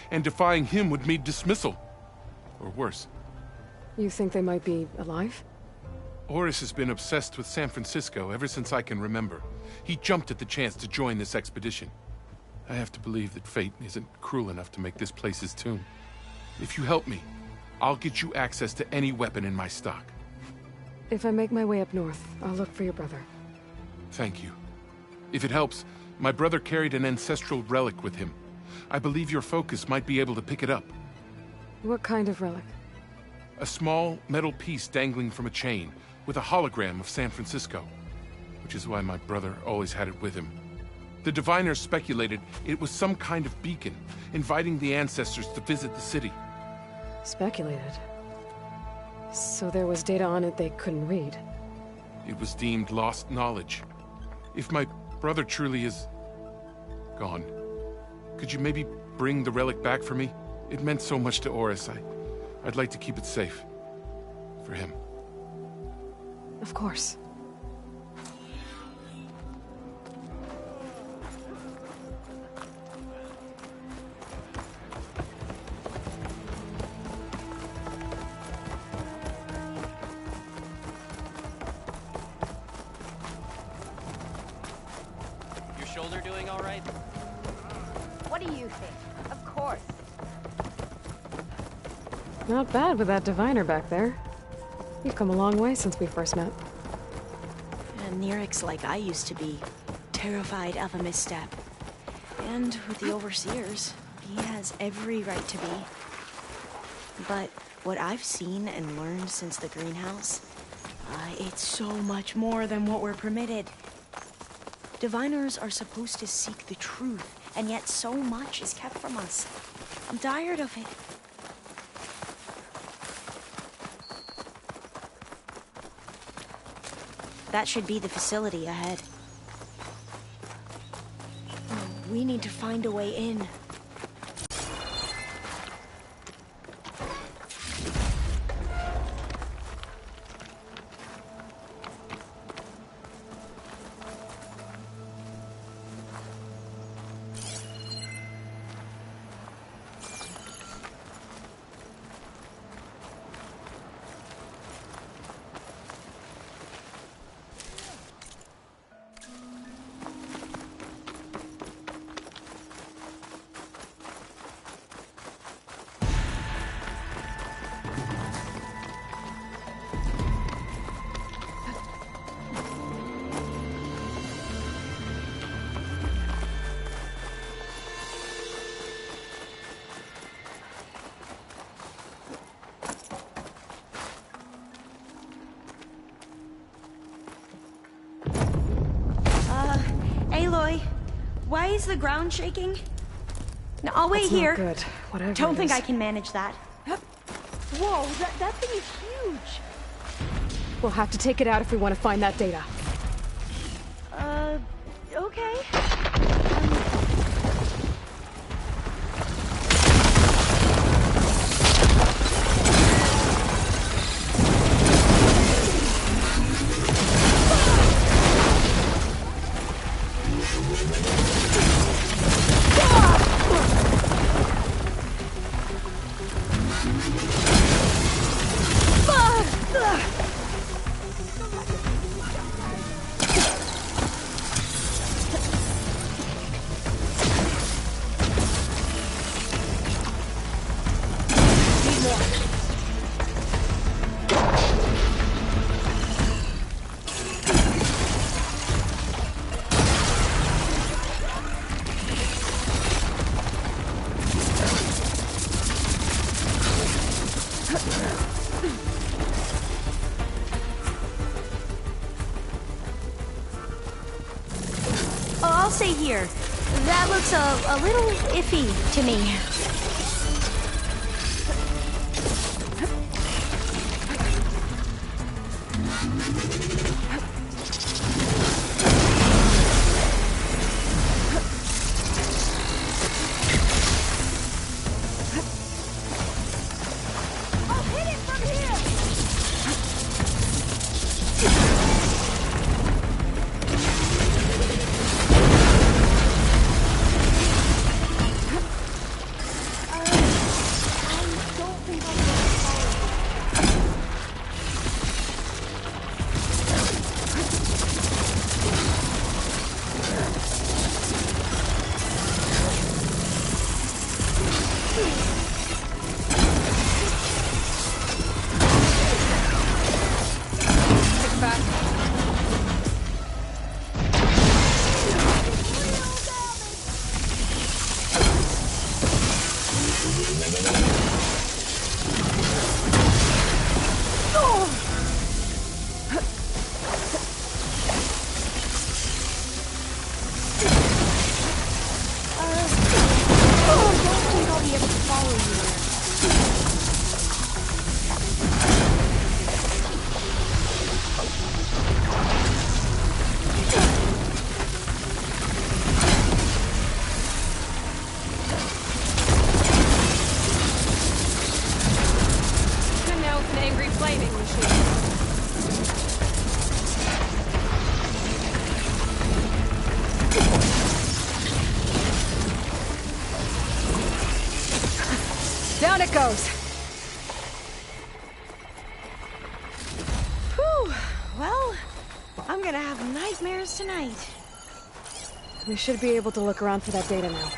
and defying him would mean dismissal. Or worse. You think they might be alive? Oris has been obsessed with San Francisco ever since I can remember. He jumped at the chance to join this expedition. I have to believe that fate isn't cruel enough to make this place his tomb. If you help me, I'll get you access to any weapon in my stock. If I make my way up north, I'll look for your brother. Thank you. If it helps, my brother carried an ancestral relic with him. I believe your focus might be able to pick it up. What kind of relic? A small metal piece dangling from a chain, with a hologram of San Francisco. Which is why my brother always had it with him. The diviners speculated it was some kind of beacon, inviting the ancestors to visit the city. Speculated? So there was data on it they couldn't read? It was deemed lost knowledge. If my brother truly is gone, could you maybe bring the relic back for me? It meant so much to Oris. I'd like to keep it safe. For him. Of course. Shoulder doing all right? What do you think? Of course. Not bad with that diviner back there. You've come a long way since we first met. And Nirik's like I used to be. Terrified of a misstep. And with the Overseers, he has every right to be. But what I've seen and learned since the greenhouse, it's so much more than what we're permitted. Diviners are supposed to seek the truth, and yet so much is kept from us. I'm tired of it. That should be the facility ahead. We need to find a way in. Aloy, why is the ground shaking? No, I'll wait here. Not good. Whatever. Don't it think is. I can manage that. Whoa, that thing is huge. We'll have to take it out if we want to find that data. Okay. I'll stay here. That looks a little iffy to me. I'll hit it from here! Down it goes. Whew. Well, I'm gonna have nightmares tonight. We should be able to look around for that data now.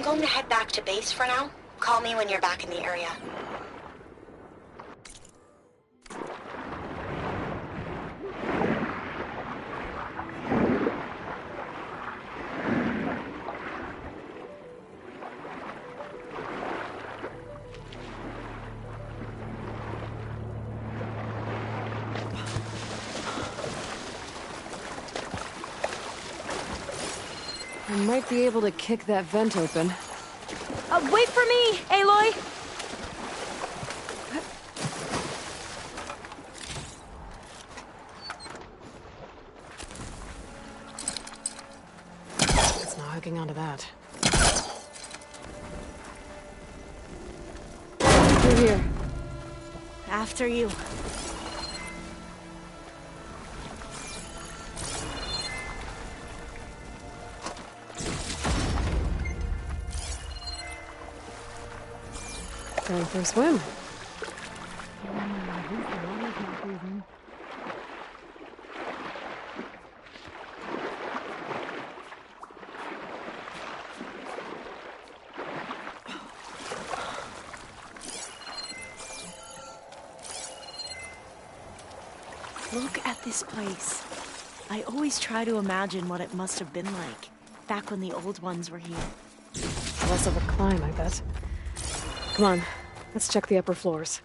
I'm going to head back to base for now. Call me when you're back in the area. I might be able to kick that vent open. Wait for me, Aloy! It's not hooking onto that. Through here. After you. Going for a swim. Look at this place. I always try to imagine what it must have been like, back when the old ones were here. Less of a climb, I bet. Come on, let's check the upper floors.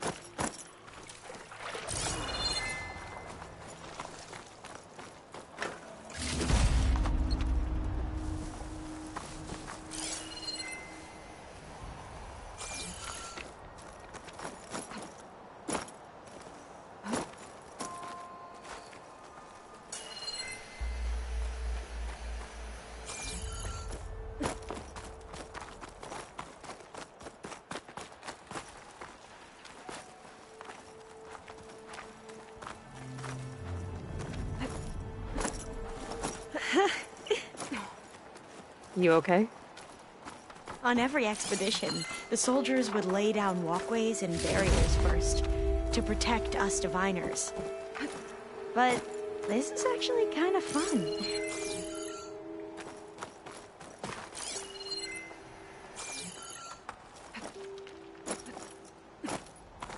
You okay? On every expedition, the soldiers would lay down walkways and barriers first, to protect us diviners. But this is actually kind of fun.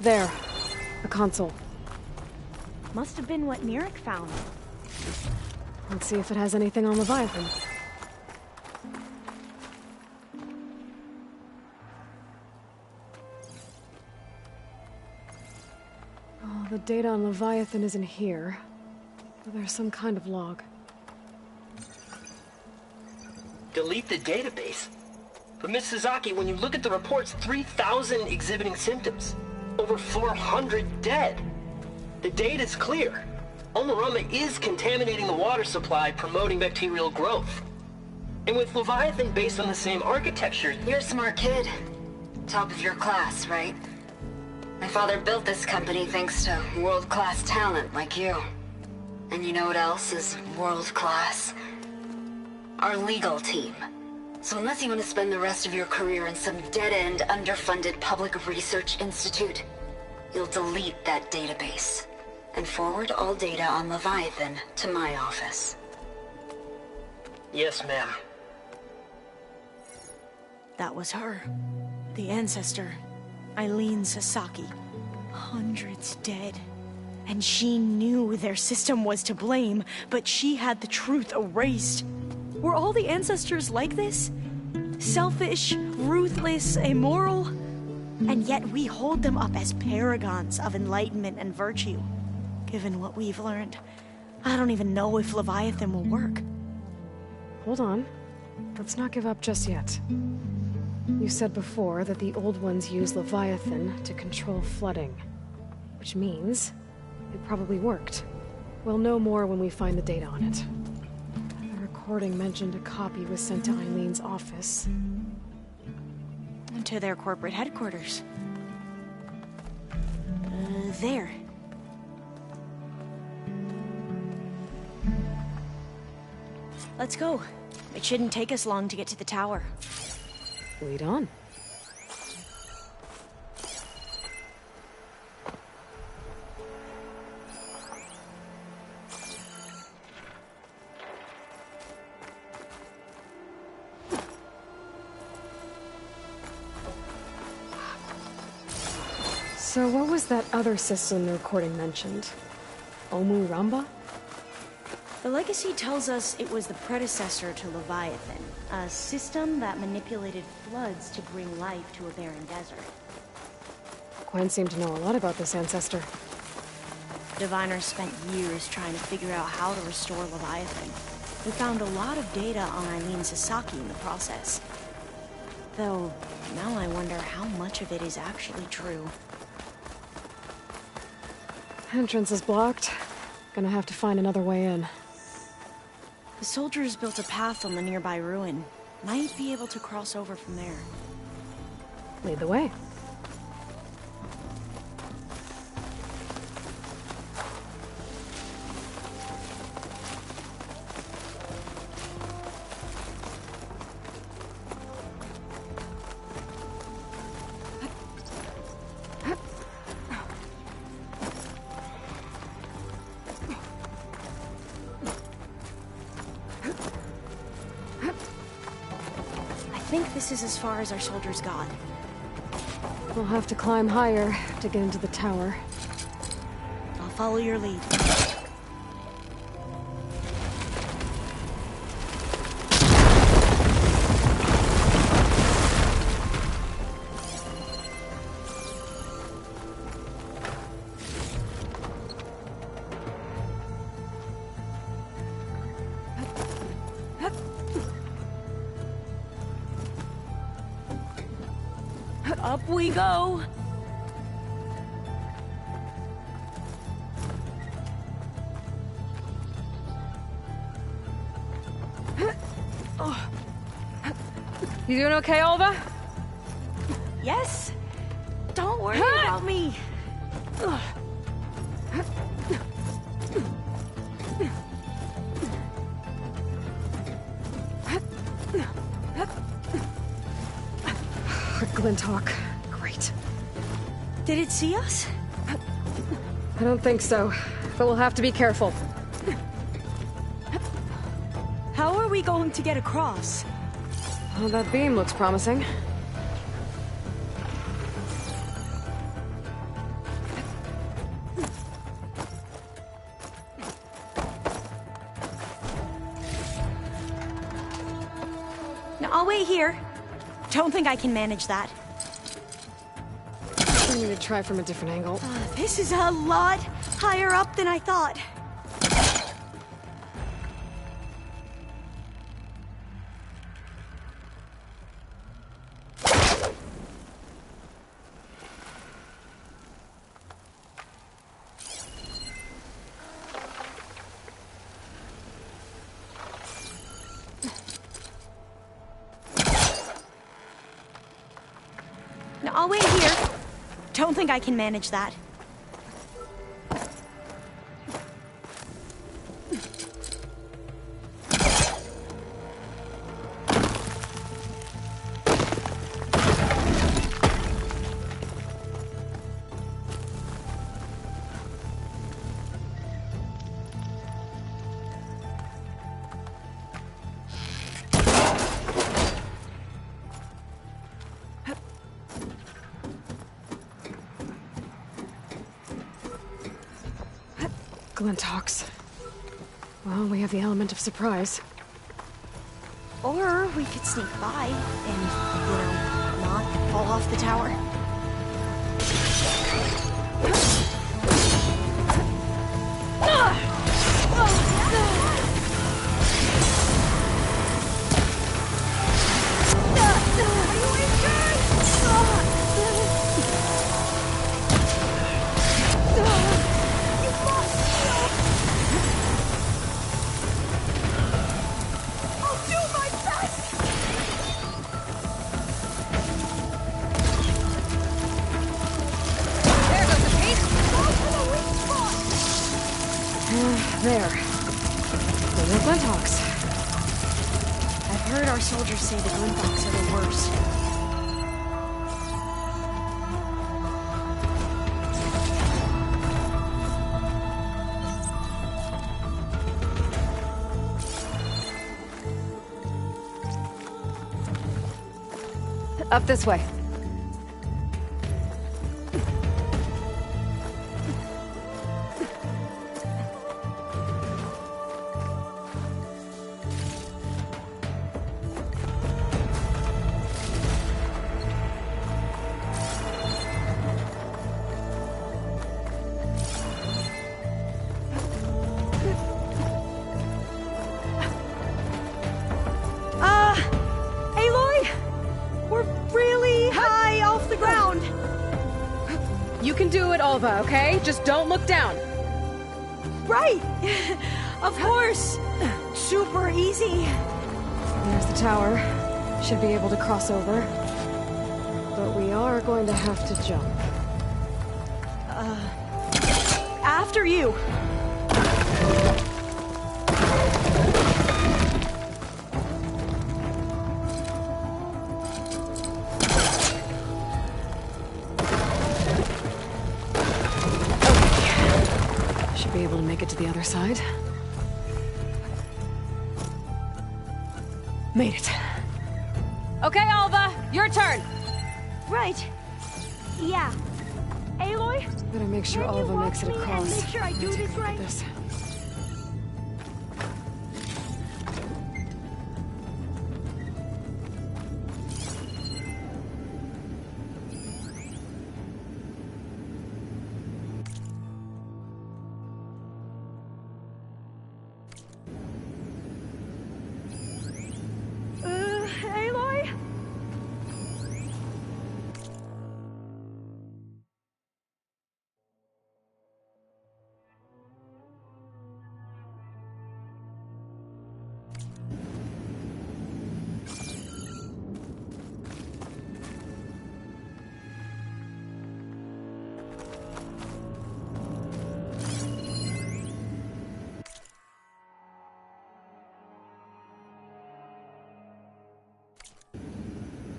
There. A console. Must have been what Neric found. Let's see if it has anything on Leviathan. Oh, the data on Leviathan isn't here. But there's some kind of log. Delete the database? But Miss Sasaki, when you look at the reports, 3,000 exhibiting symptoms. Over 400 dead. The data's clear. Omarama is contaminating the water supply, promoting bacterial growth. And with Leviathan based on the same architecture... You're a smart kid. Top of your class, right? My father built this company thanks to world-class talent like you. And you know what else is world-class? Our legal team. So unless you want to spend the rest of your career in some dead-end, underfunded public research institute, you'll delete that database and forward all data on Leviathan to my office. Yes, ma'am. That was her. The ancestor, Eileen Sasaki. Hundreds dead. And she knew their system was to blame, but she had the truth erased. Were all the ancestors like this? Selfish, ruthless, immoral? And yet we hold them up as paragons of enlightenment and virtue. Given what we've learned, I don't even know if Leviathan will work. Hold on. Let's not give up just yet. You said before that the old ones use Leviathan to control flooding. Which means it probably worked. We'll know more when we find the data on it. The recording mentioned a copy was sent to Eileen's office. And to their corporate headquarters. There. Let's go. It shouldn't take us long to get to the tower. Lead on. So what was that other system the recording mentioned? Omu Ramba? The legacy tells us it was the predecessor to Leviathan, a system that manipulated floods to bring life to a barren desert. Gwen seemed to know a lot about this ancestor. Diviners spent years trying to figure out how to restore Leviathan. We found a lot of data on Eileen Sasaki in the process. Though, now I wonder how much of it is actually true. Entrance is blocked. Gonna have to find another way in. The soldiers built a path on the nearby ruin. Might be able to cross over from there. Lead the way. I think this is as far as our soldiers got. We'll have to climb higher to get into the tower. I'll follow your lead. Up we go! You doing okay, Olva? Yes? Don't worry about me! Glinthawk. Great. Did it see us? I don't think so, but we'll have to be careful. How are we going to get across? Well, that beam looks promising. Now, I'll wait here. Don't think I can manage that. I need to try from a different angle. This is a lot higher up than I thought. Now, I'll wait here. Don't think I can manage that. Glinthawks. Well, we have the element of surprise. Or we could sneak by and, not fall off the tower. There. The real Glinthawks. I've heard our soldiers say the Glinthawks are the worst. Up this way. can do it, Alva, okay? Just don't look down. Right! Of course! Super easy. There's the tower. Should be able to cross over. But we are going to have to jump. After you. Should be able to make it to the other side. Made it. Okay, Alva, your turn. Right. Yeah. Aloy? Better make sure Can you Alva makes it watch me and across. make sure I do Let's this take a look at right? this. Aloy?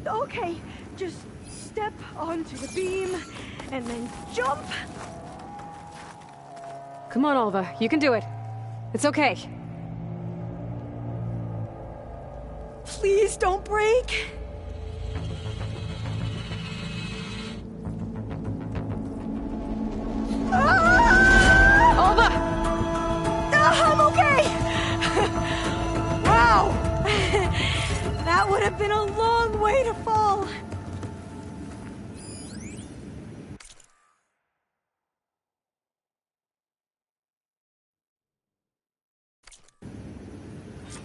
Okay, just step onto the beam and then jump. Come on, Alva, you can do it. It's okay. Please don't break. Alva! I'm okay! Wow! That would have been a long way to fall.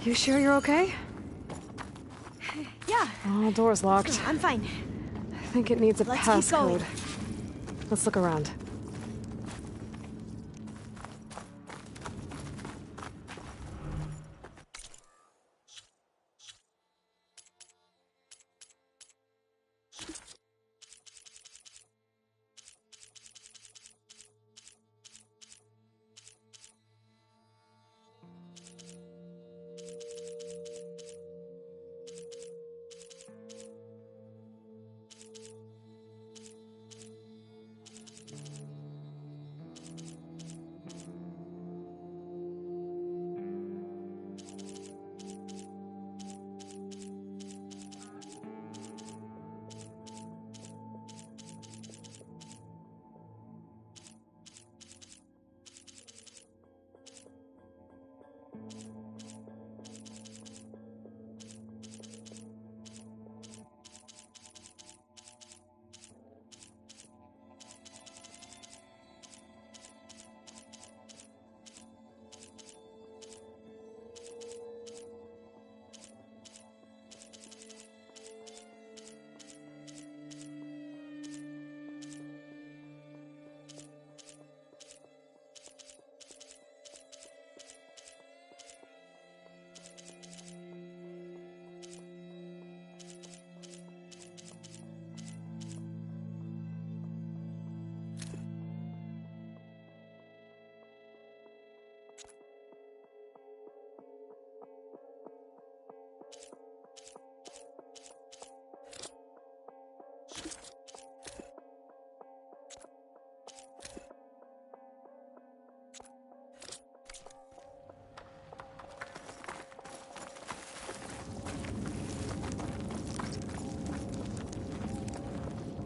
You sure you're okay? Yeah. Oh, door's locked. I'm fine. I think it needs a Let's keep going. passcode. Let's look around.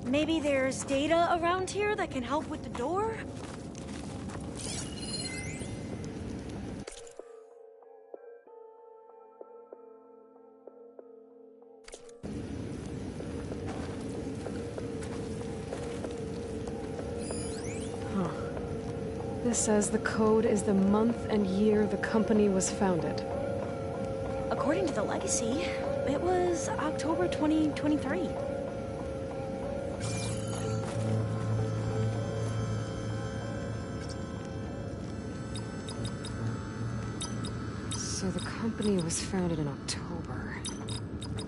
Maybe there's data around here that can help with the door? Huh. This says the code is the month and year the company was founded. According to the legacy, it was October 2023. company was founded in October.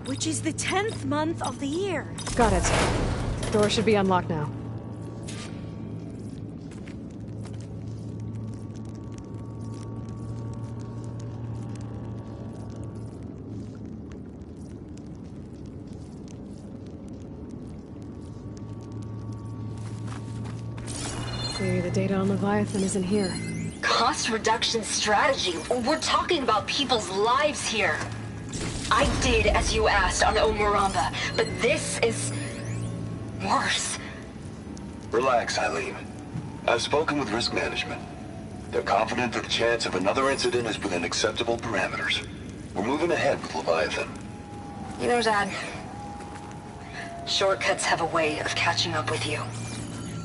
Which is the 10th month of the year. Got it. Door should be unlocked now. See, the data on Leviathan isn't here. Cost reduction strategy? We're talking about people's lives here. I did as you asked on Omuramba, but this is worse. Relax, Eileen. I've spoken with risk management. They're confident that the chance of another incident is within acceptable parameters. We're moving ahead with Leviathan. You know, Dad, shortcuts have a way of catching up with you.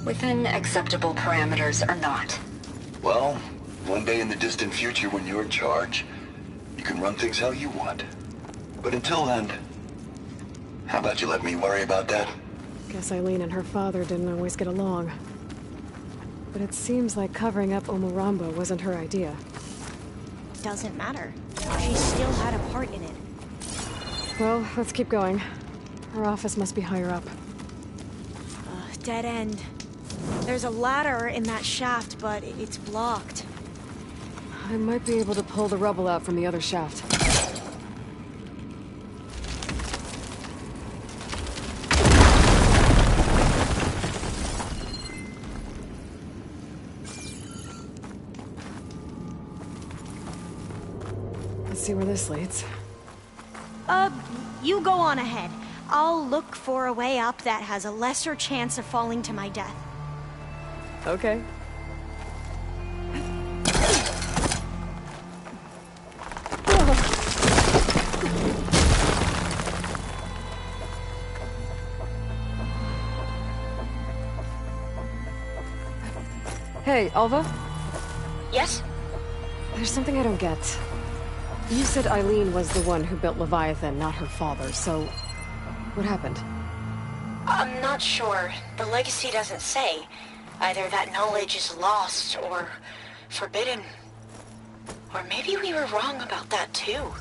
Within acceptable parameters or not. Well, one day in the distant future when you're in charge, you can run things how you want. But until then, how about you let me worry about that? Guess Eileen and her father didn't always get along. But it seems like covering up Omuramba wasn't her idea. Doesn't matter. She still had a part in it. Well, let's keep going. Her office must be higher up. Dead end. There's a ladder in that shaft, but it's blocked. I might be able to pull the rubble out from the other shaft. Let's see where this leads. You go on ahead. I'll look for a way up that has a lesser chance of falling to my death. Okay. Hey, Alva? Yes? There's something I don't get. You said Eileen was the one who built Leviathan, not her father, so... what happened? I'm not sure. The legacy doesn't say. Either that knowledge is lost, or forbidden. Or maybe we were wrong about that too.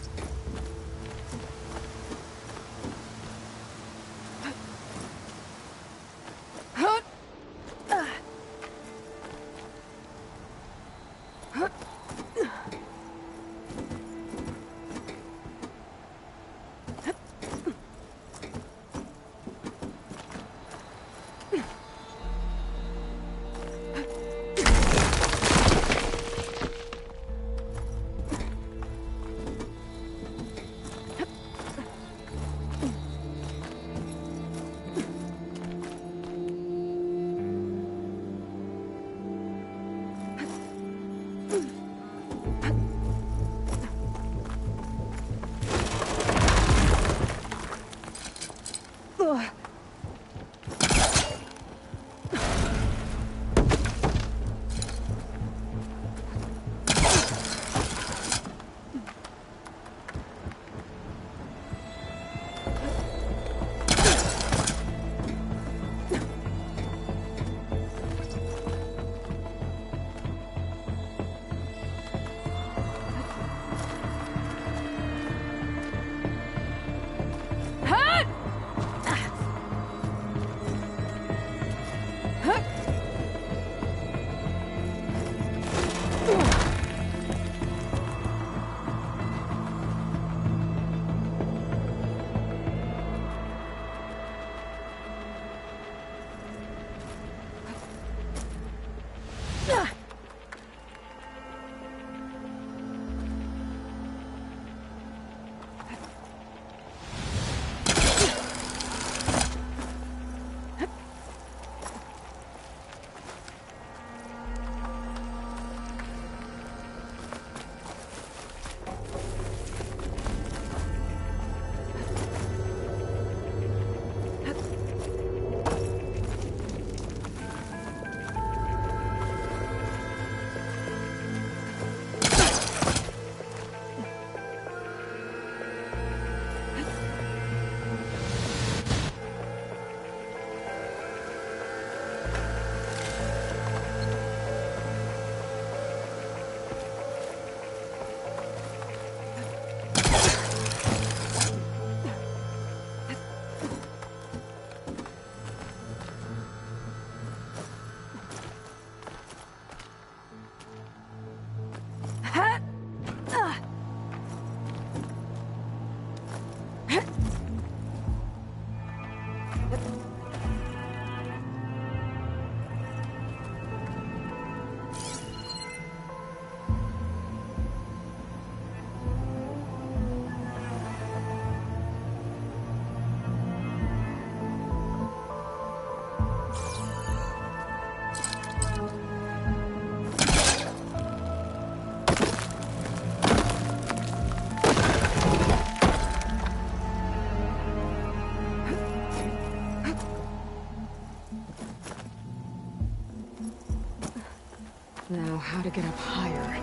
Now, how to get up higher?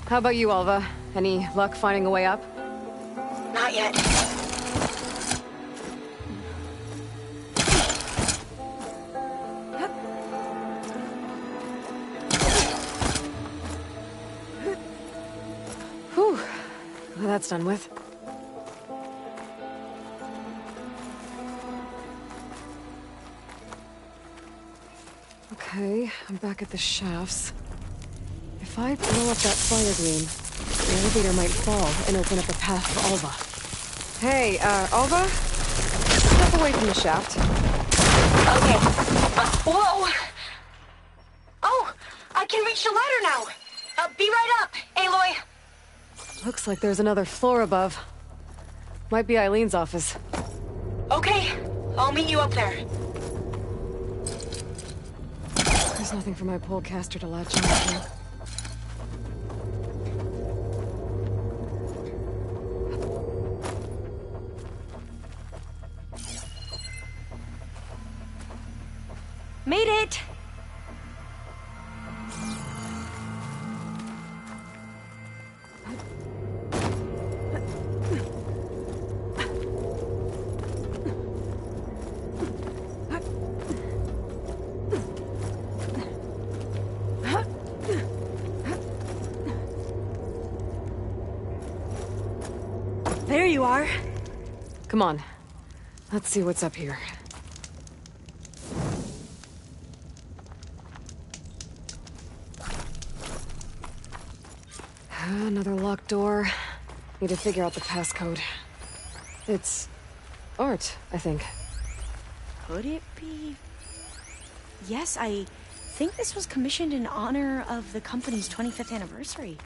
How about you, Alva? Any luck finding a way up? Not yet. Whew. Well, that's done with. Okay, I'm back at the shafts. If I blow up that fire gleam, the elevator might fall and open up a path for Alva. Hey, Alva? Step away from the shaft. Okay. Whoa! Oh! I can reach the ladder now! Be right up, Aloy! Looks like there's another floor above. Might be Eileen's office. Okay, I'll meet you up there. There's nothing for my polecaster to latch on to. Made it! There you are. Come on. Let's see what's up here. Another locked door. Need to figure out the passcode. It's art, I think. Could it be? Yes, I think this was commissioned in honor of the company's 25th anniversary.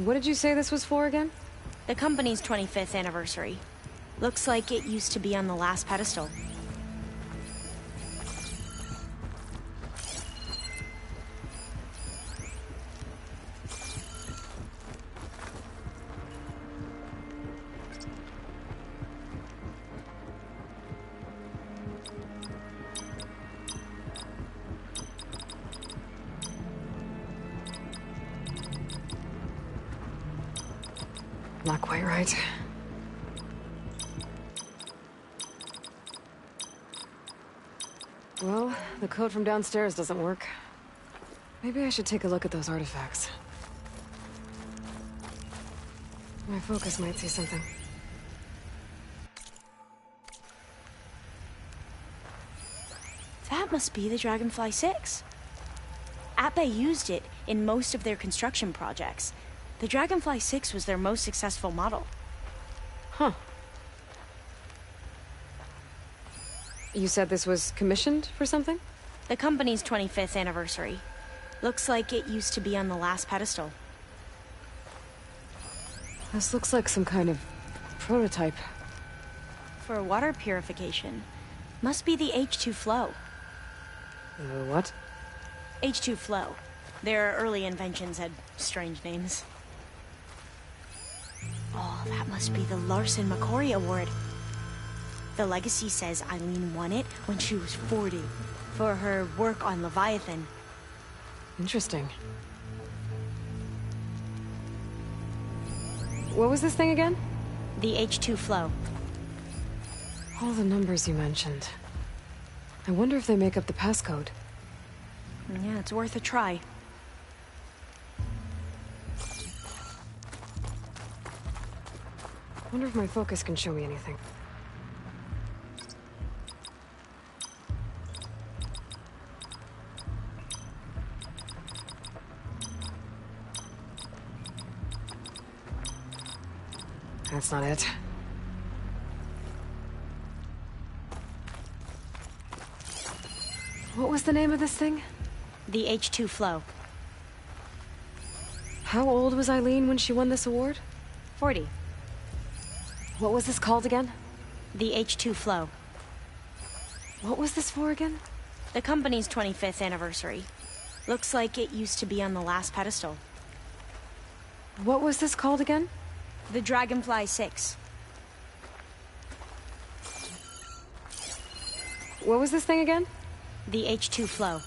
What did you say this was for again? The company's 25th anniversary. Looks like it used to be on the last pedestal. Not quite right. Well, the code from downstairs doesn't work. Maybe I should take a look at those artifacts. My focus might see something. That must be the Dragonfly 6. Ape used it in most of their construction projects. The Dragonfly 6 was their most successful model. Huh. You said this was commissioned for something? The company's 25th anniversary. Looks like it used to be on the last pedestal. This looks like some kind of prototype. For water purification. Must be the H2 flow. What? H2 flow. Their early inventions had strange names. Oh, that must be the Larson McCory Award. The legacy says Eileen won it when she was 40 for her work on Leviathan. Interesting. What was this thing again? The H2 flow. All the numbers you mentioned. I wonder if they make up the passcode. Yeah, it's worth a try. Wonder if my focus can show me anything. That's not it. What was the name of this thing? The H2 flow. How old was Eileen when she won this award? 40. What was this called again? The H2 flow. What was this for again? The company's 25th anniversary. Looks like it used to be on the last pedestal. What was this called again? The Dragonfly 6. What was this thing again? The H2 flow.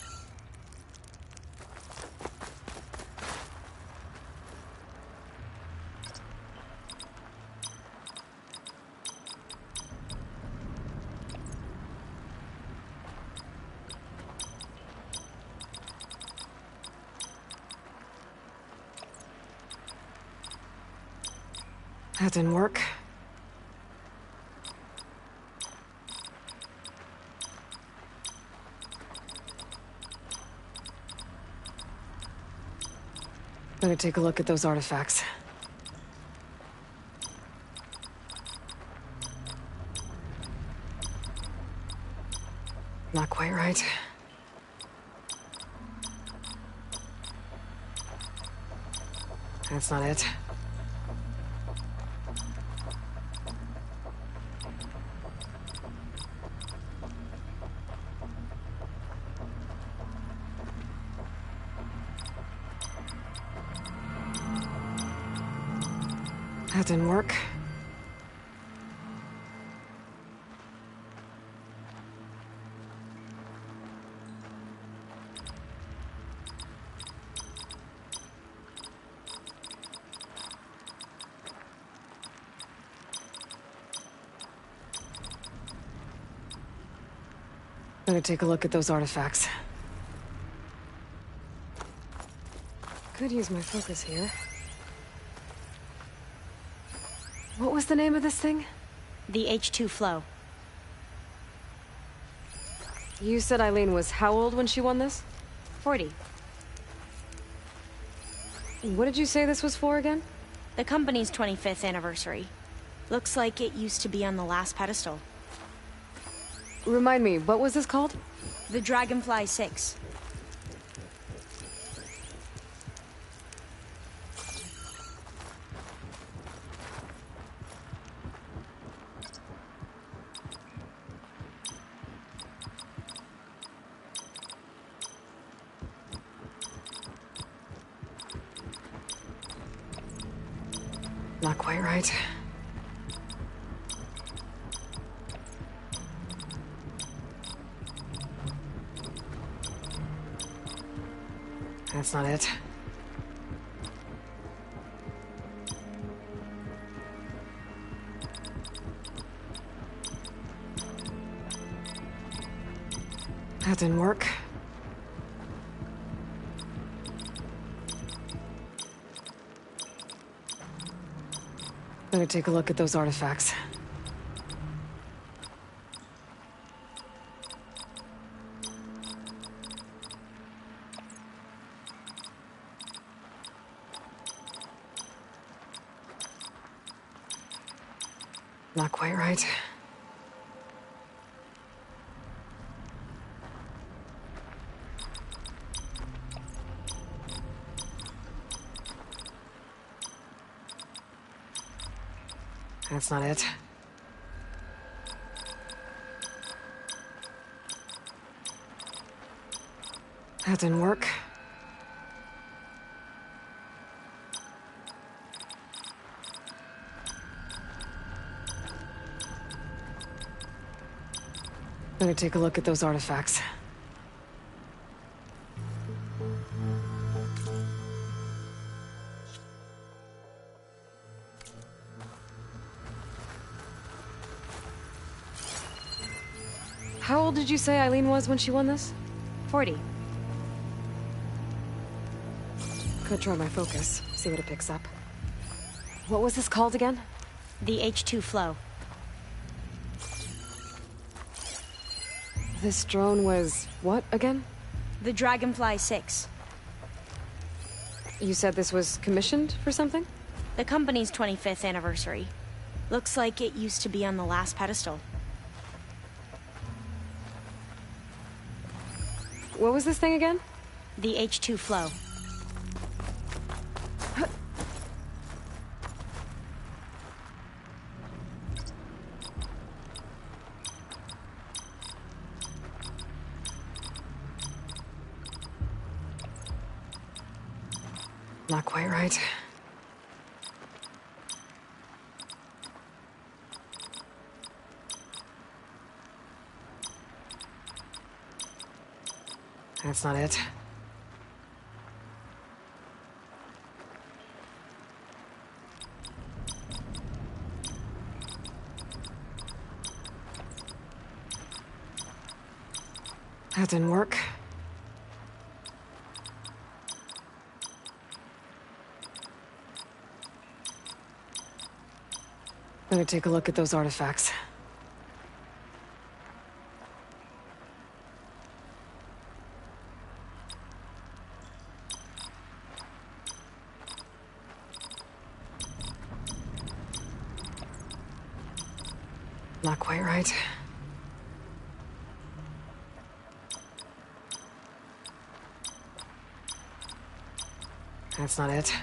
That didn't work. Better take a look at those artifacts. Not quite right. That's not it. That didn't work. Better take a look at those artifacts. Could use my focus here. What was the name of this thing? The H2 flow. You said Eileen was how old when she won this? 40. What did you say this was for again? The company's 25th anniversary. Looks like it used to be on the last pedestal. Remind me, what was this called? The Dragonfly 6. Not quite right. That's not it. That didn't work. Better take a look at those artifacts. Not quite right. That's not it. That didn't work. Better take a look at those artifacts. How old did you say Eileen was when she won this? 40. Could try my focus, see what it picks up. What was this called again? The H2 flow. This drone was what again? The Dragonfly 6. You said this was commissioned for something? The company's 25th anniversary. Looks like it used to be on the last pedestal. What was this thing again? The H2 flow. Not quite right. That's not it. That didn't work. Better take a look at those artifacts. Not quite right. That's not it.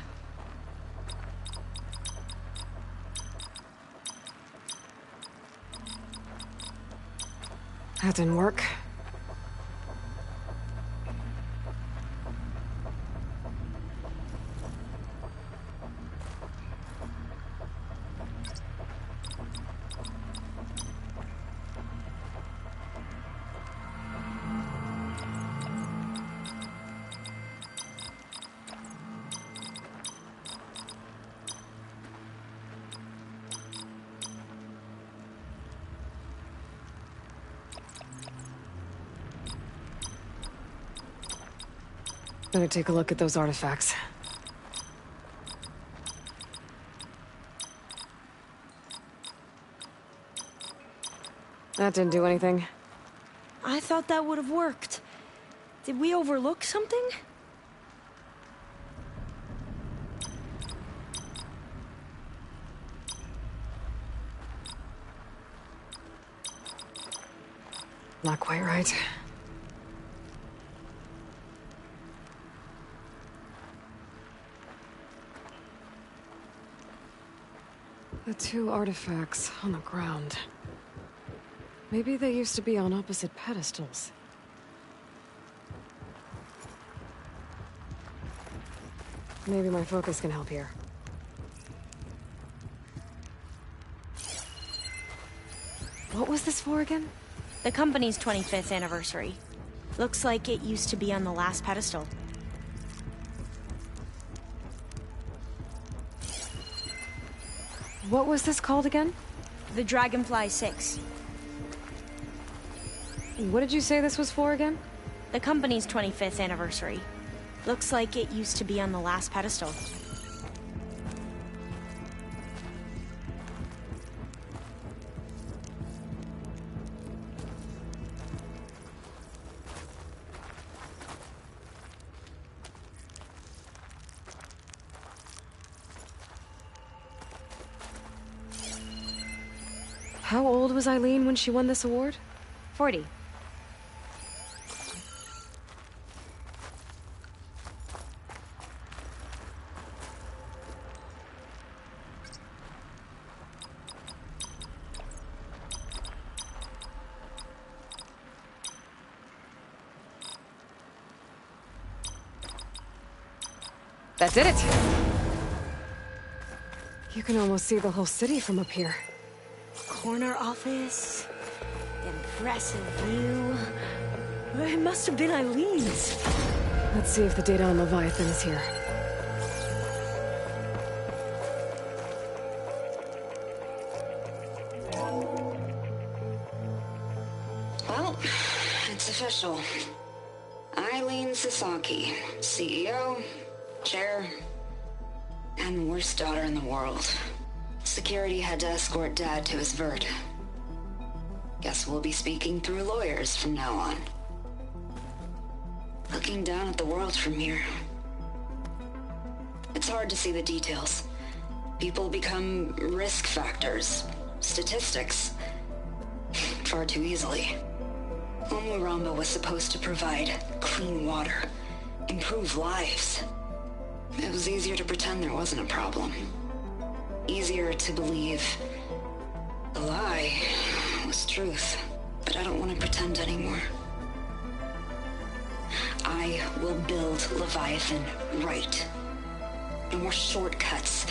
That didn't work. Better take a look at those artifacts. That didn't do anything. I thought that would have worked. Did we overlook something? Not quite right. The two artifacts on the ground. Maybe they used to be on opposite pedestals. Maybe my focus can help here. What was this for again? The company's 25th anniversary. Looks like it used to be on the last pedestal. What was this called again? The Dragonfly 6. What did you say this was for again? The company's 25th anniversary. Looks like it used to be on the last pedestal. How old was Eileen when she won this award? 40. That did it! You can almost see the whole city from up here. Corner office. Impressive view. It must have been Eileen's. Let's see if the data on Leviathan is here. Well, it's official. Eileen Sasaki, CEO, chair, and worst daughter in the world. Security had to escort Dad to his vert. Guess we'll be speaking through lawyers from now on. Looking down at the world from here. It's hard to see the details. People become risk factors, statistics, far too easily. Omuramba was supposed to provide clean water, improve lives. It was easier to pretend there wasn't a problem. Easier to believe the lie was truth. But I don't want to pretend anymore. I will build Leviathan right. No more shortcuts.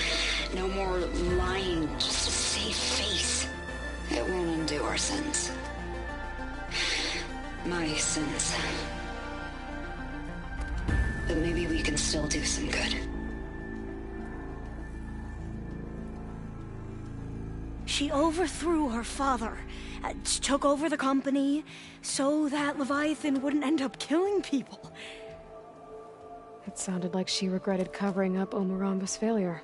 No more lying just to save face. It won't undo our sins. My sins. But maybe we can still do some good. She overthrew her father, took over the company, so that Leviathan wouldn't end up killing people. It sounded like she regretted covering up Omuramba's failure.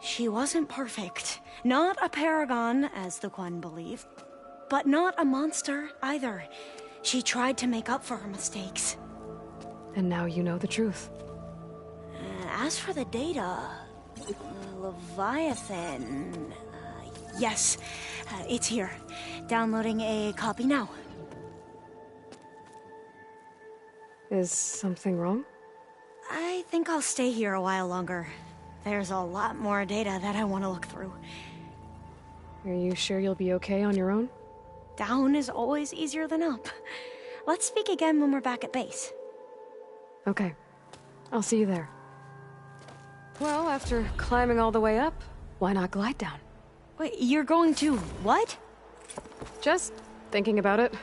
She wasn't perfect. Not a paragon, as the Quan believe. But not a monster, either. She tried to make up for her mistakes. And now you know the truth. As for the data... Leviathan... yes, it's here. Downloading a copy now. Is something wrong? I think I'll stay here a while longer. There's a lot more data that I want to look through. Are you sure you'll be okay on your own? Down is always easier than up. Let's speak again when we're back at base. Okay. I'll see you there. Well, after climbing all the way up, why not glide down? Wait, you're going to what? Just thinking about it.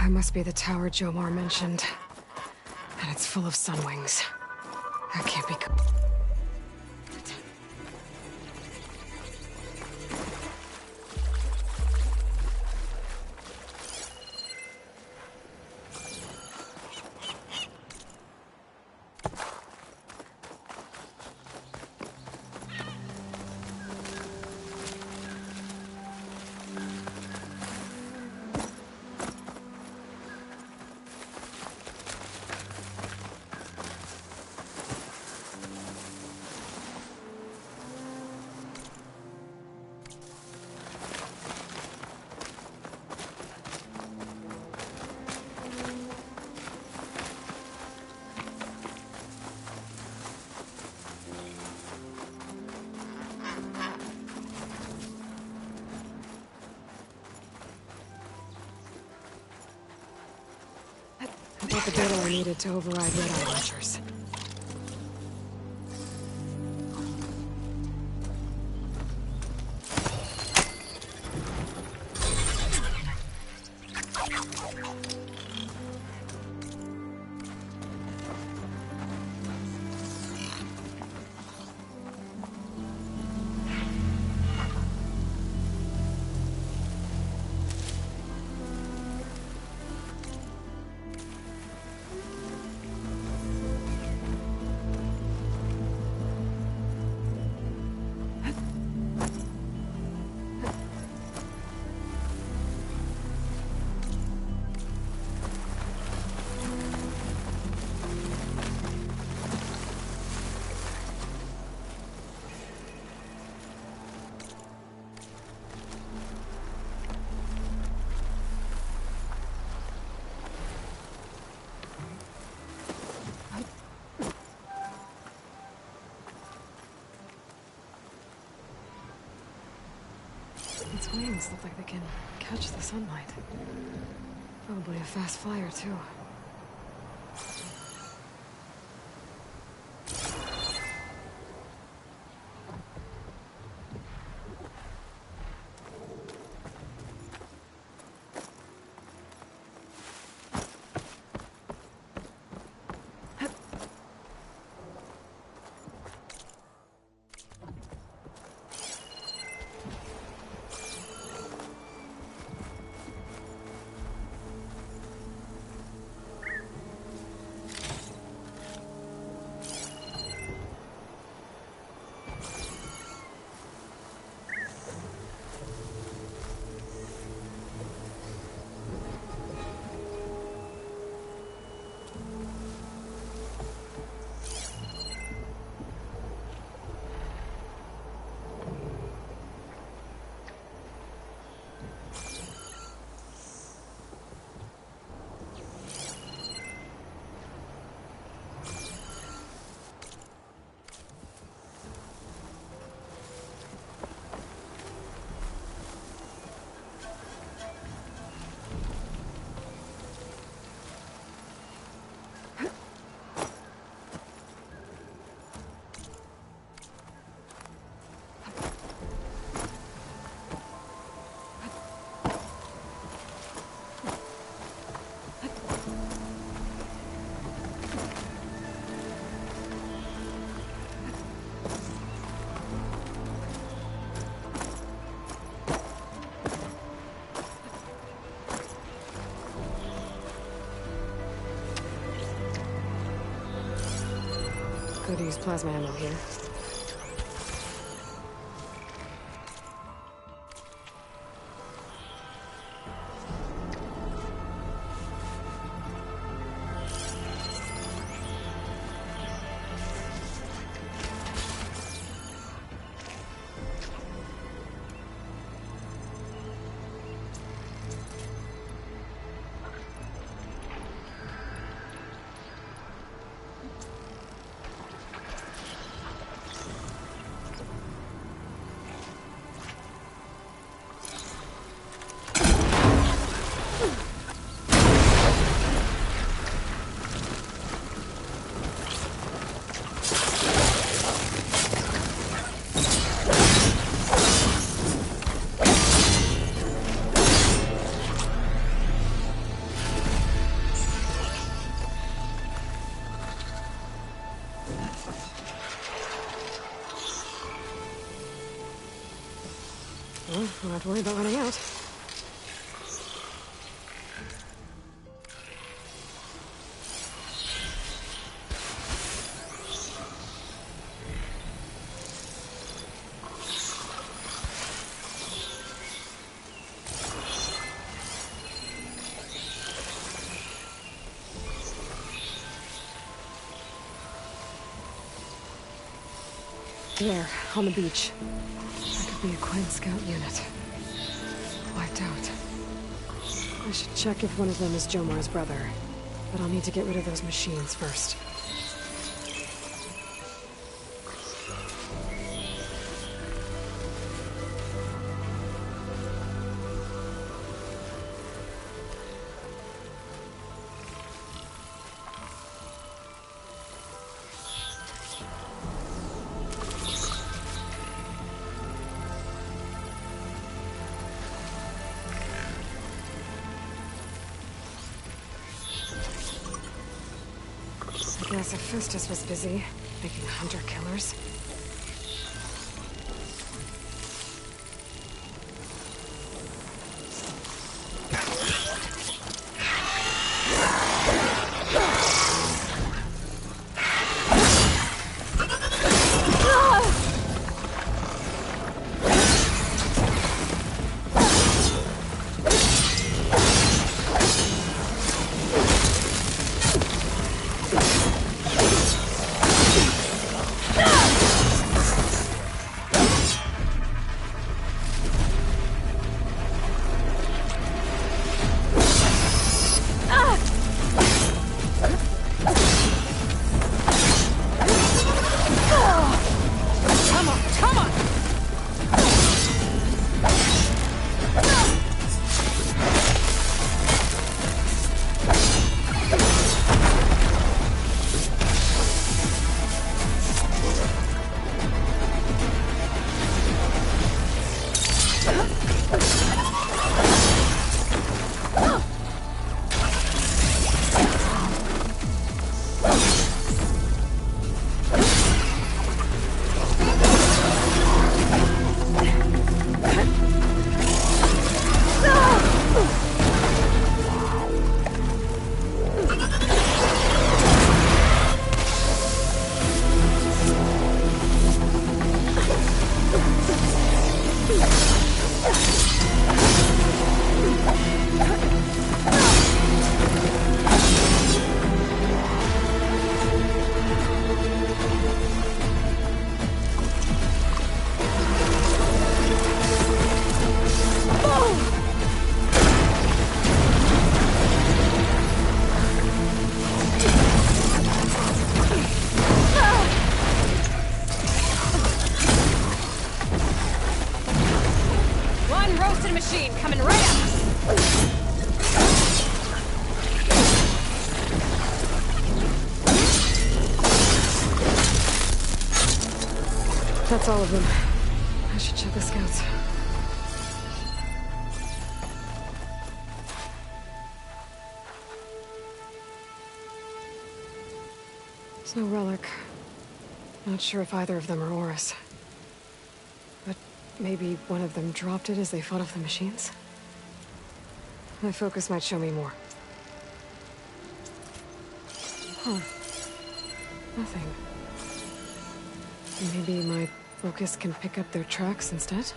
That must be the tower Jomar mentioned. And it's full of sunwings. That can't be good. I got the data I needed to override Red Eye launchers. Its wings look like they can catch the sunlight. Probably a fast flyer, too. Could use plasma ammo here. Well, don't have to worry about running out. There, on the beach. That could be a Quinn scout unit. Wiped out. I should check if one of them is Jomar's brother. But I'll need to get rid of those machines first. I guess Hephaestus was busy making hunter-killers. Machine coming right at us! That's all of them. I should check the scouts. There's no relic. Not sure if either of them are Horus. But maybe one of them dropped it as they fought off the machines? My focus might show me more. Huh. Nothing. Maybe my focus can pick up their tracks instead?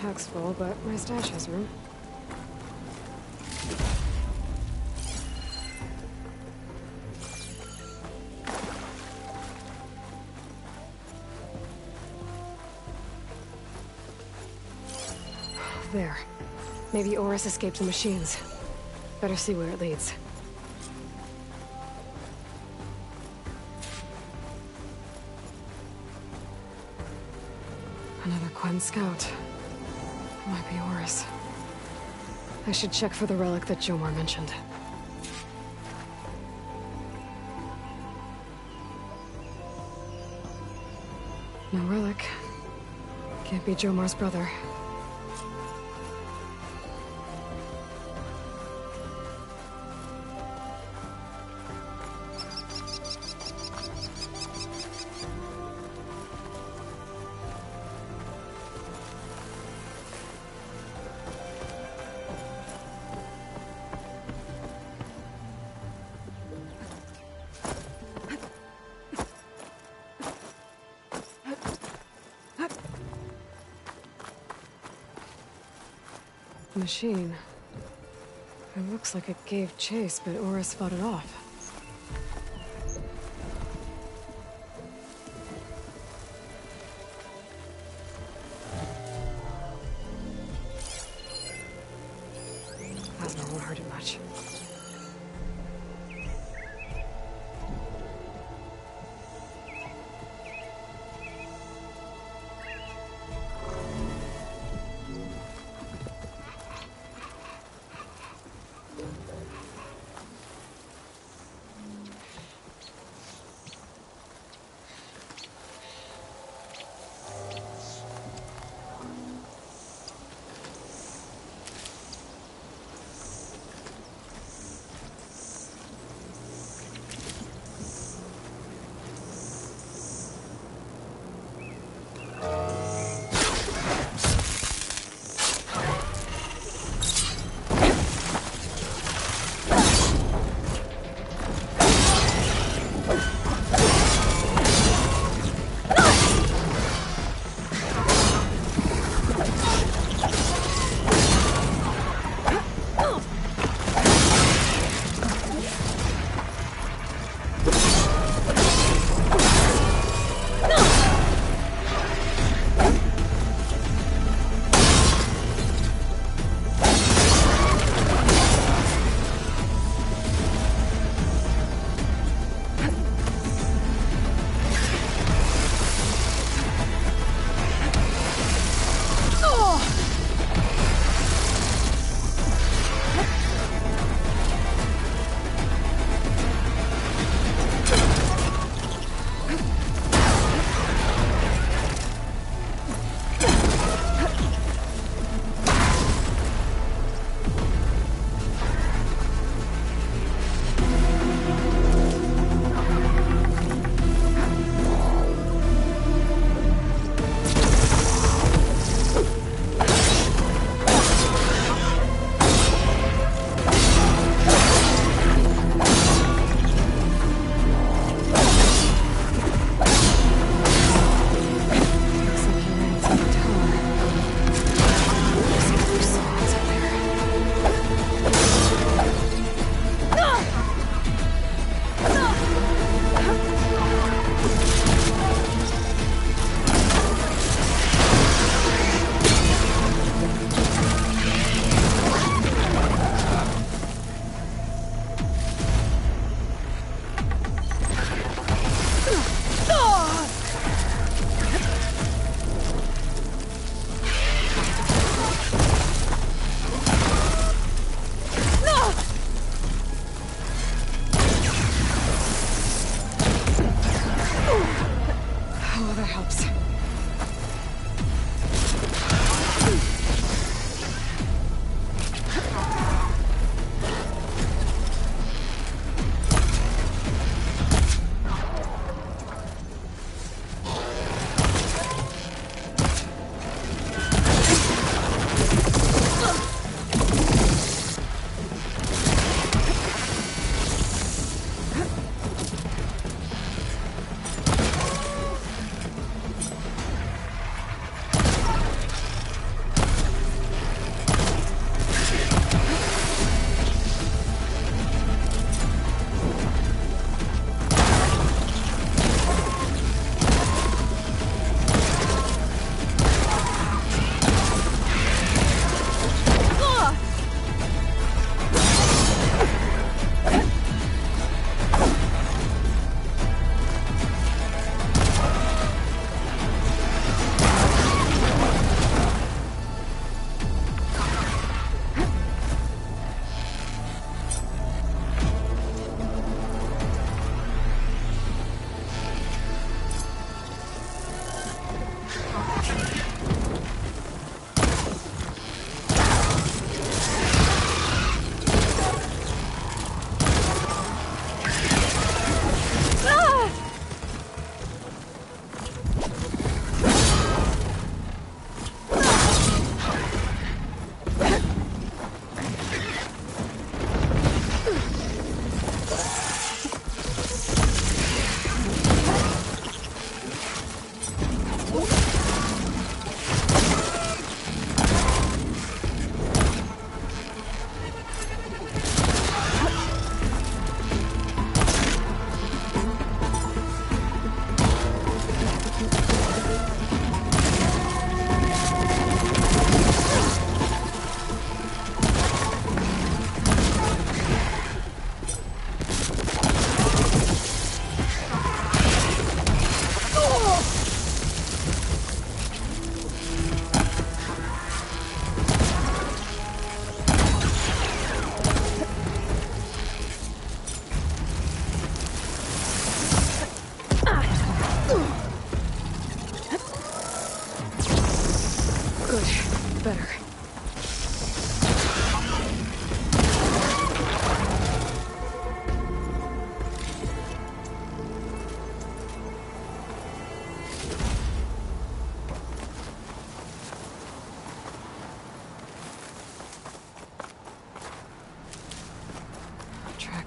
Pack's full, but my stash has room. There. Maybe Horus escaped the machines. Better see where it leads. Another Quen scout. Might be Oris. I should check for the relic that Jomar mentioned. No relic. Can't be Jomar's brother. Machine. It looks like it gave chase, but Oris fought it off. Plasma won't hurt it much.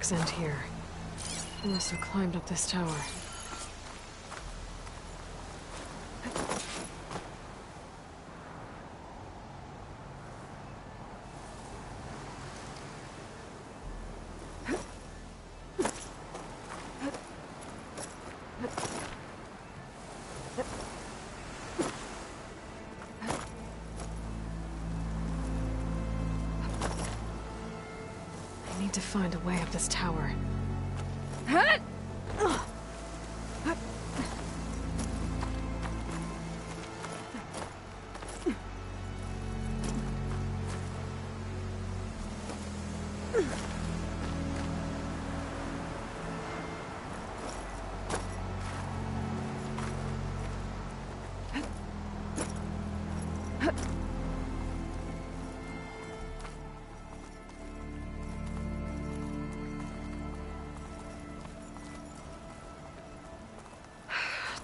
tracks end here. I must have climbed up this tower. I need to find a way up this tower.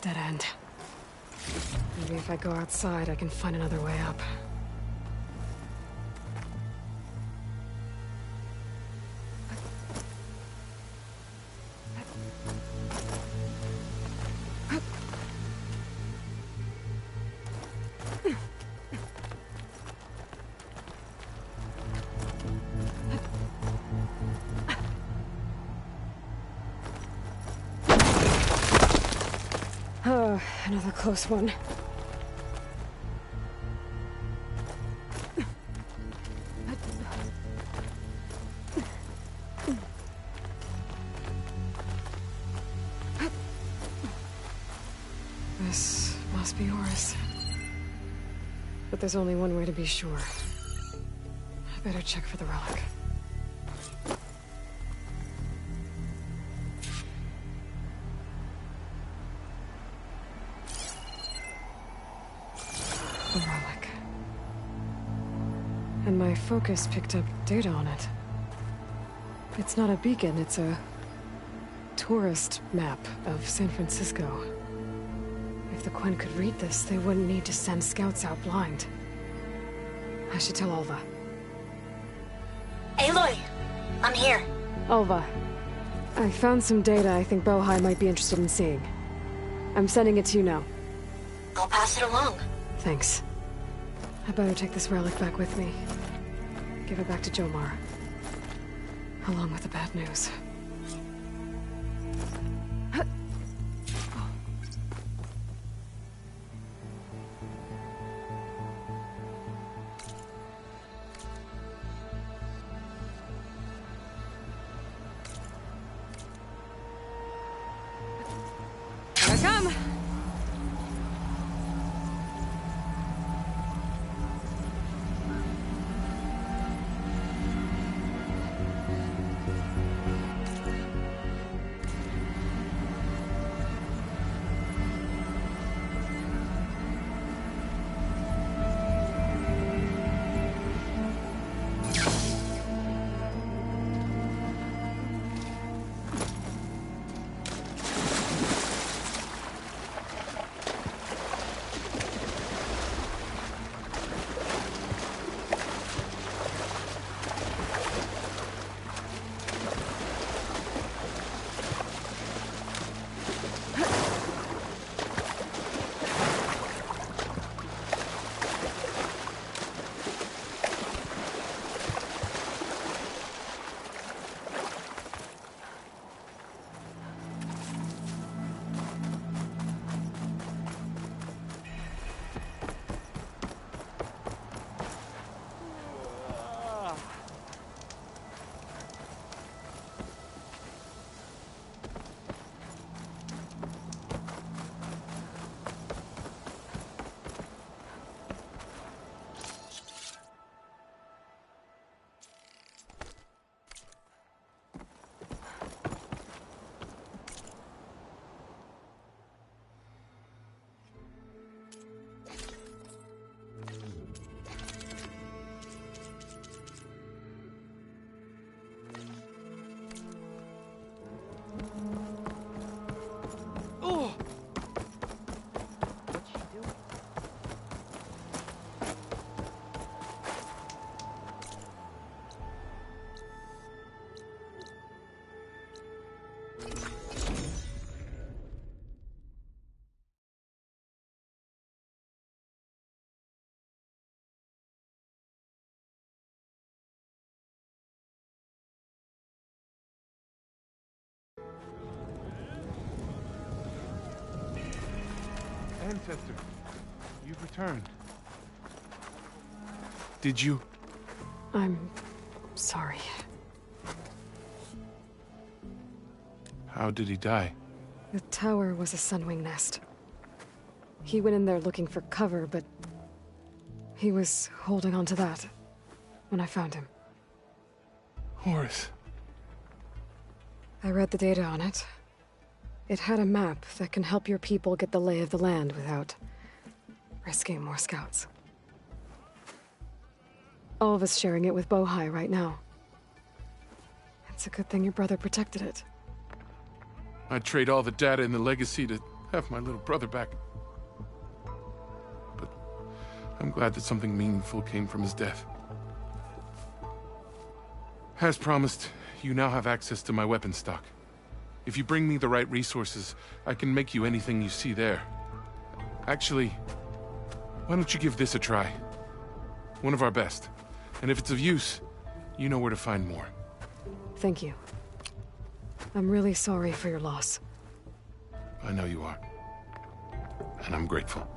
Dead end. Maybe if I go outside, I can find another way up. Oh, another close one. This must be Horus. But there's only one way to be sure. I better check for the relic. The relic. And my focus picked up data on it. It's not a beacon, it's a tourist map of San Francisco. If the Quen could read this, they wouldn't need to send scouts out blind. I should tell Alva. Aloy! I'm here. Alva, I found some data I think Bohai might be interested in seeing. I'm sending it to you now. I'll pass it along. Thanks. I better take this relic back with me. Give it back to Jomar. Along with the bad news. Here I come! Ancestor, you've returned. Did you? I'm sorry. How did he die? The tower was a sunwing nest. He went in there looking for cover, but he was holding on to that when I found him. Horace. I read the data on it. It had a map that can help your people get the lay of the land without risking more scouts. All of us sharing it with Bohai right now. It's a good thing your brother protected it. I'd trade all the data in the legacy to have my little brother back. But I'm glad that something meaningful came from his death. As promised, you now have access to my weapon stock. If you bring me the right resources, I can make you anything you see there. Actually, why don't you give this a try? One of our best. And if it's of use, you know where to find more. Thank you. I'm really sorry for your loss. I know you are. And I'm grateful.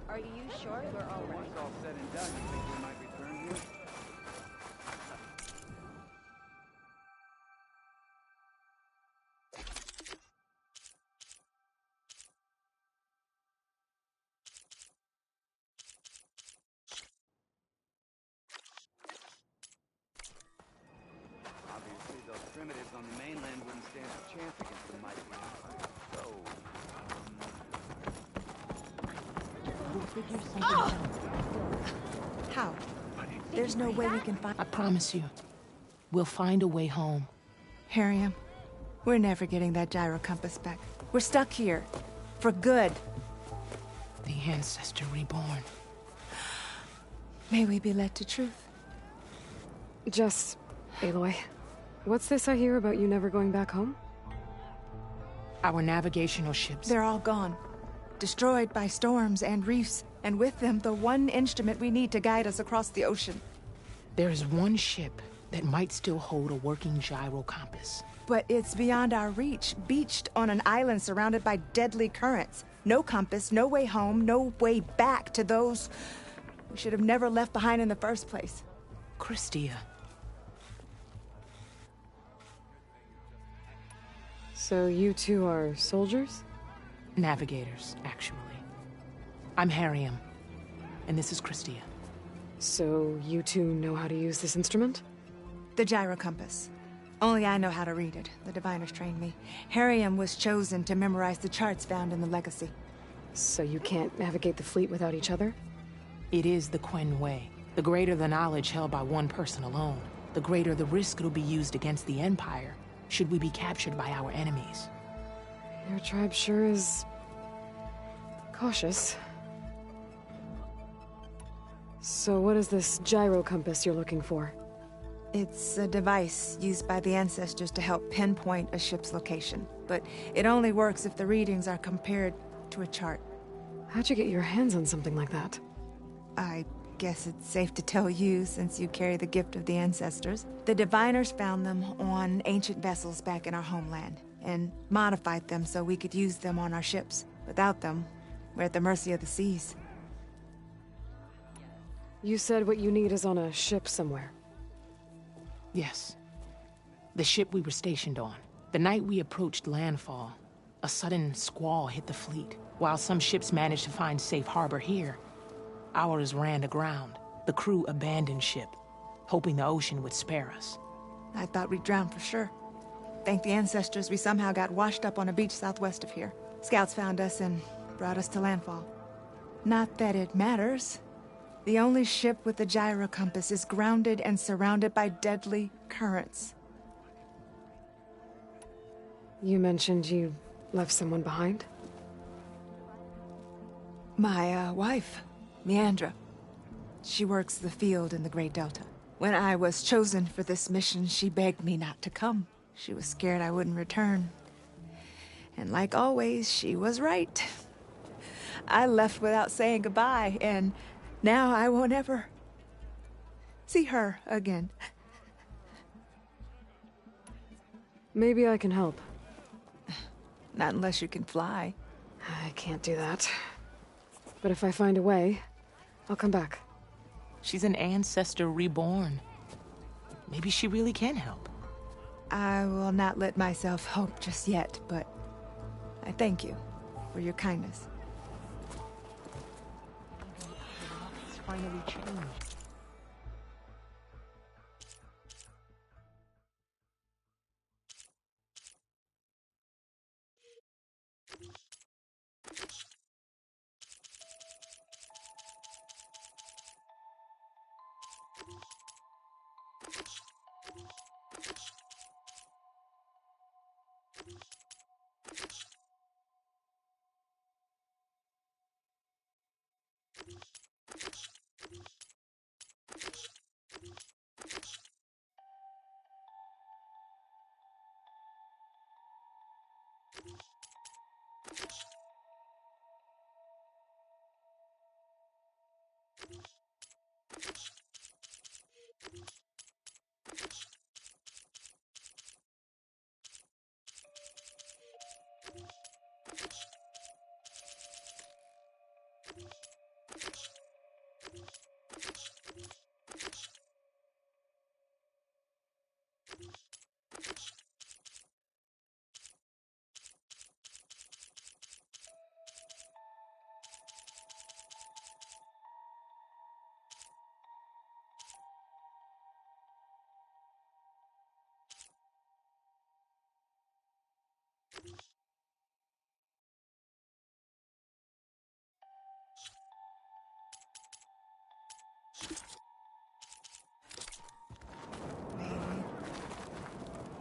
Are you sure we're all ready? Once all said and done, you think we might return here? Obviously, those primitives on the mainland wouldn't stand a chance against the mighty Empire. So, we'll figure something out. How? There's no way we can find... I promise you, we'll find a way home. Harriam, we're never getting that gyro compass back. We're stuck here. For good. The Ancestor reborn. May we be led to truth. Just, Aloy, what's this I hear about you never going back home? Our navigational ships. They're all gone. Destroyed by storms and reefs, and with them, the one instrument we need to guide us across the ocean. There is one ship that might still hold a working gyro compass. But it's beyond our reach, beached on an island surrounded by deadly currents. No compass, no way home, no way back to those we should have never left behind in the first place. Christia. So you two are soldiers? Navigators, actually. I'm Harriam, and this is Christia. So you two know how to use this instrument? The gyro compass. Only I know how to read it. The diviners trained me. Harriam was chosen to memorize the charts found in the legacy. So you can't navigate the fleet without each other? It is the Quen way. The greater the knowledge held by one person alone, the greater the risk it'll be used against the Empire, should we be captured by our enemies. Your tribe sure is... cautious. So what is this gyro compass you're looking for? It's a device used by the Ancestors to help pinpoint a ship's location. But it only works if the readings are compared to a chart. How'd you get your hands on something like that? I guess it's safe to tell you, since you carry the gift of the Ancestors. The diviners found them on ancient vessels back in our homeland, and modified them so we could use them on our ships. Without them, we're at the mercy of the seas. You said what you need is on a ship somewhere. Yes. The ship we were stationed on. The night we approached landfall, A sudden squall hit the fleet. While some ships managed to find safe harbor here, ours ran aground. The crew abandoned ship, hoping the ocean would spare us. I thought we'd drown for sure. Thank the ancestors, we somehow got washed up on a beach southwest of here. Scouts found us and brought us to landfall. Not that it matters. The only ship with a gyro compass is grounded and surrounded by deadly currents. You mentioned you left someone behind? My, wife, Meandra. She works the field in the Great Delta. When I was chosen for this mission, she begged me not to come. She was scared I wouldn't return. And like always, she was right. I left without saying goodbye, and now I won't ever see her again. Maybe I can help. Not unless you can fly. I can't do that. But if I find a way, I'll come back. She's an ancestor reborn. Maybe she really can help. I will not let myself hope just yet, but I thank you for your kindness. It's finally changed.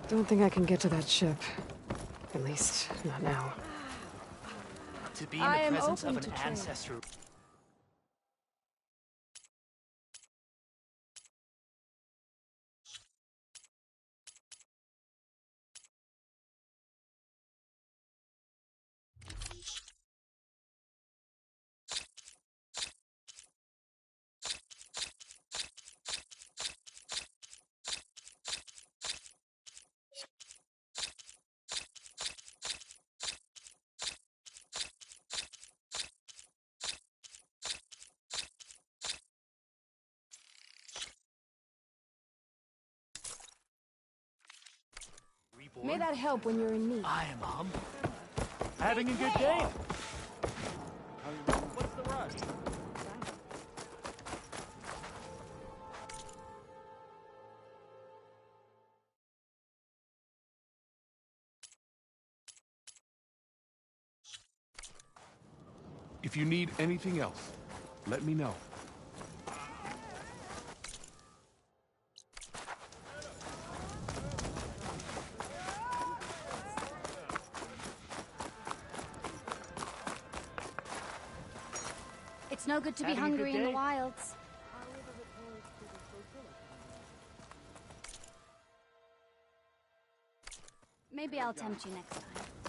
Don't think I can get to that ship. At least, not now. To be in the presence of an ancestor. May that help when you're in need. I am humble. Having a good day. What's the rush? If you need anything else, let me know. It's no good to be hungry in the wilds. Maybe I'll tempt you next time.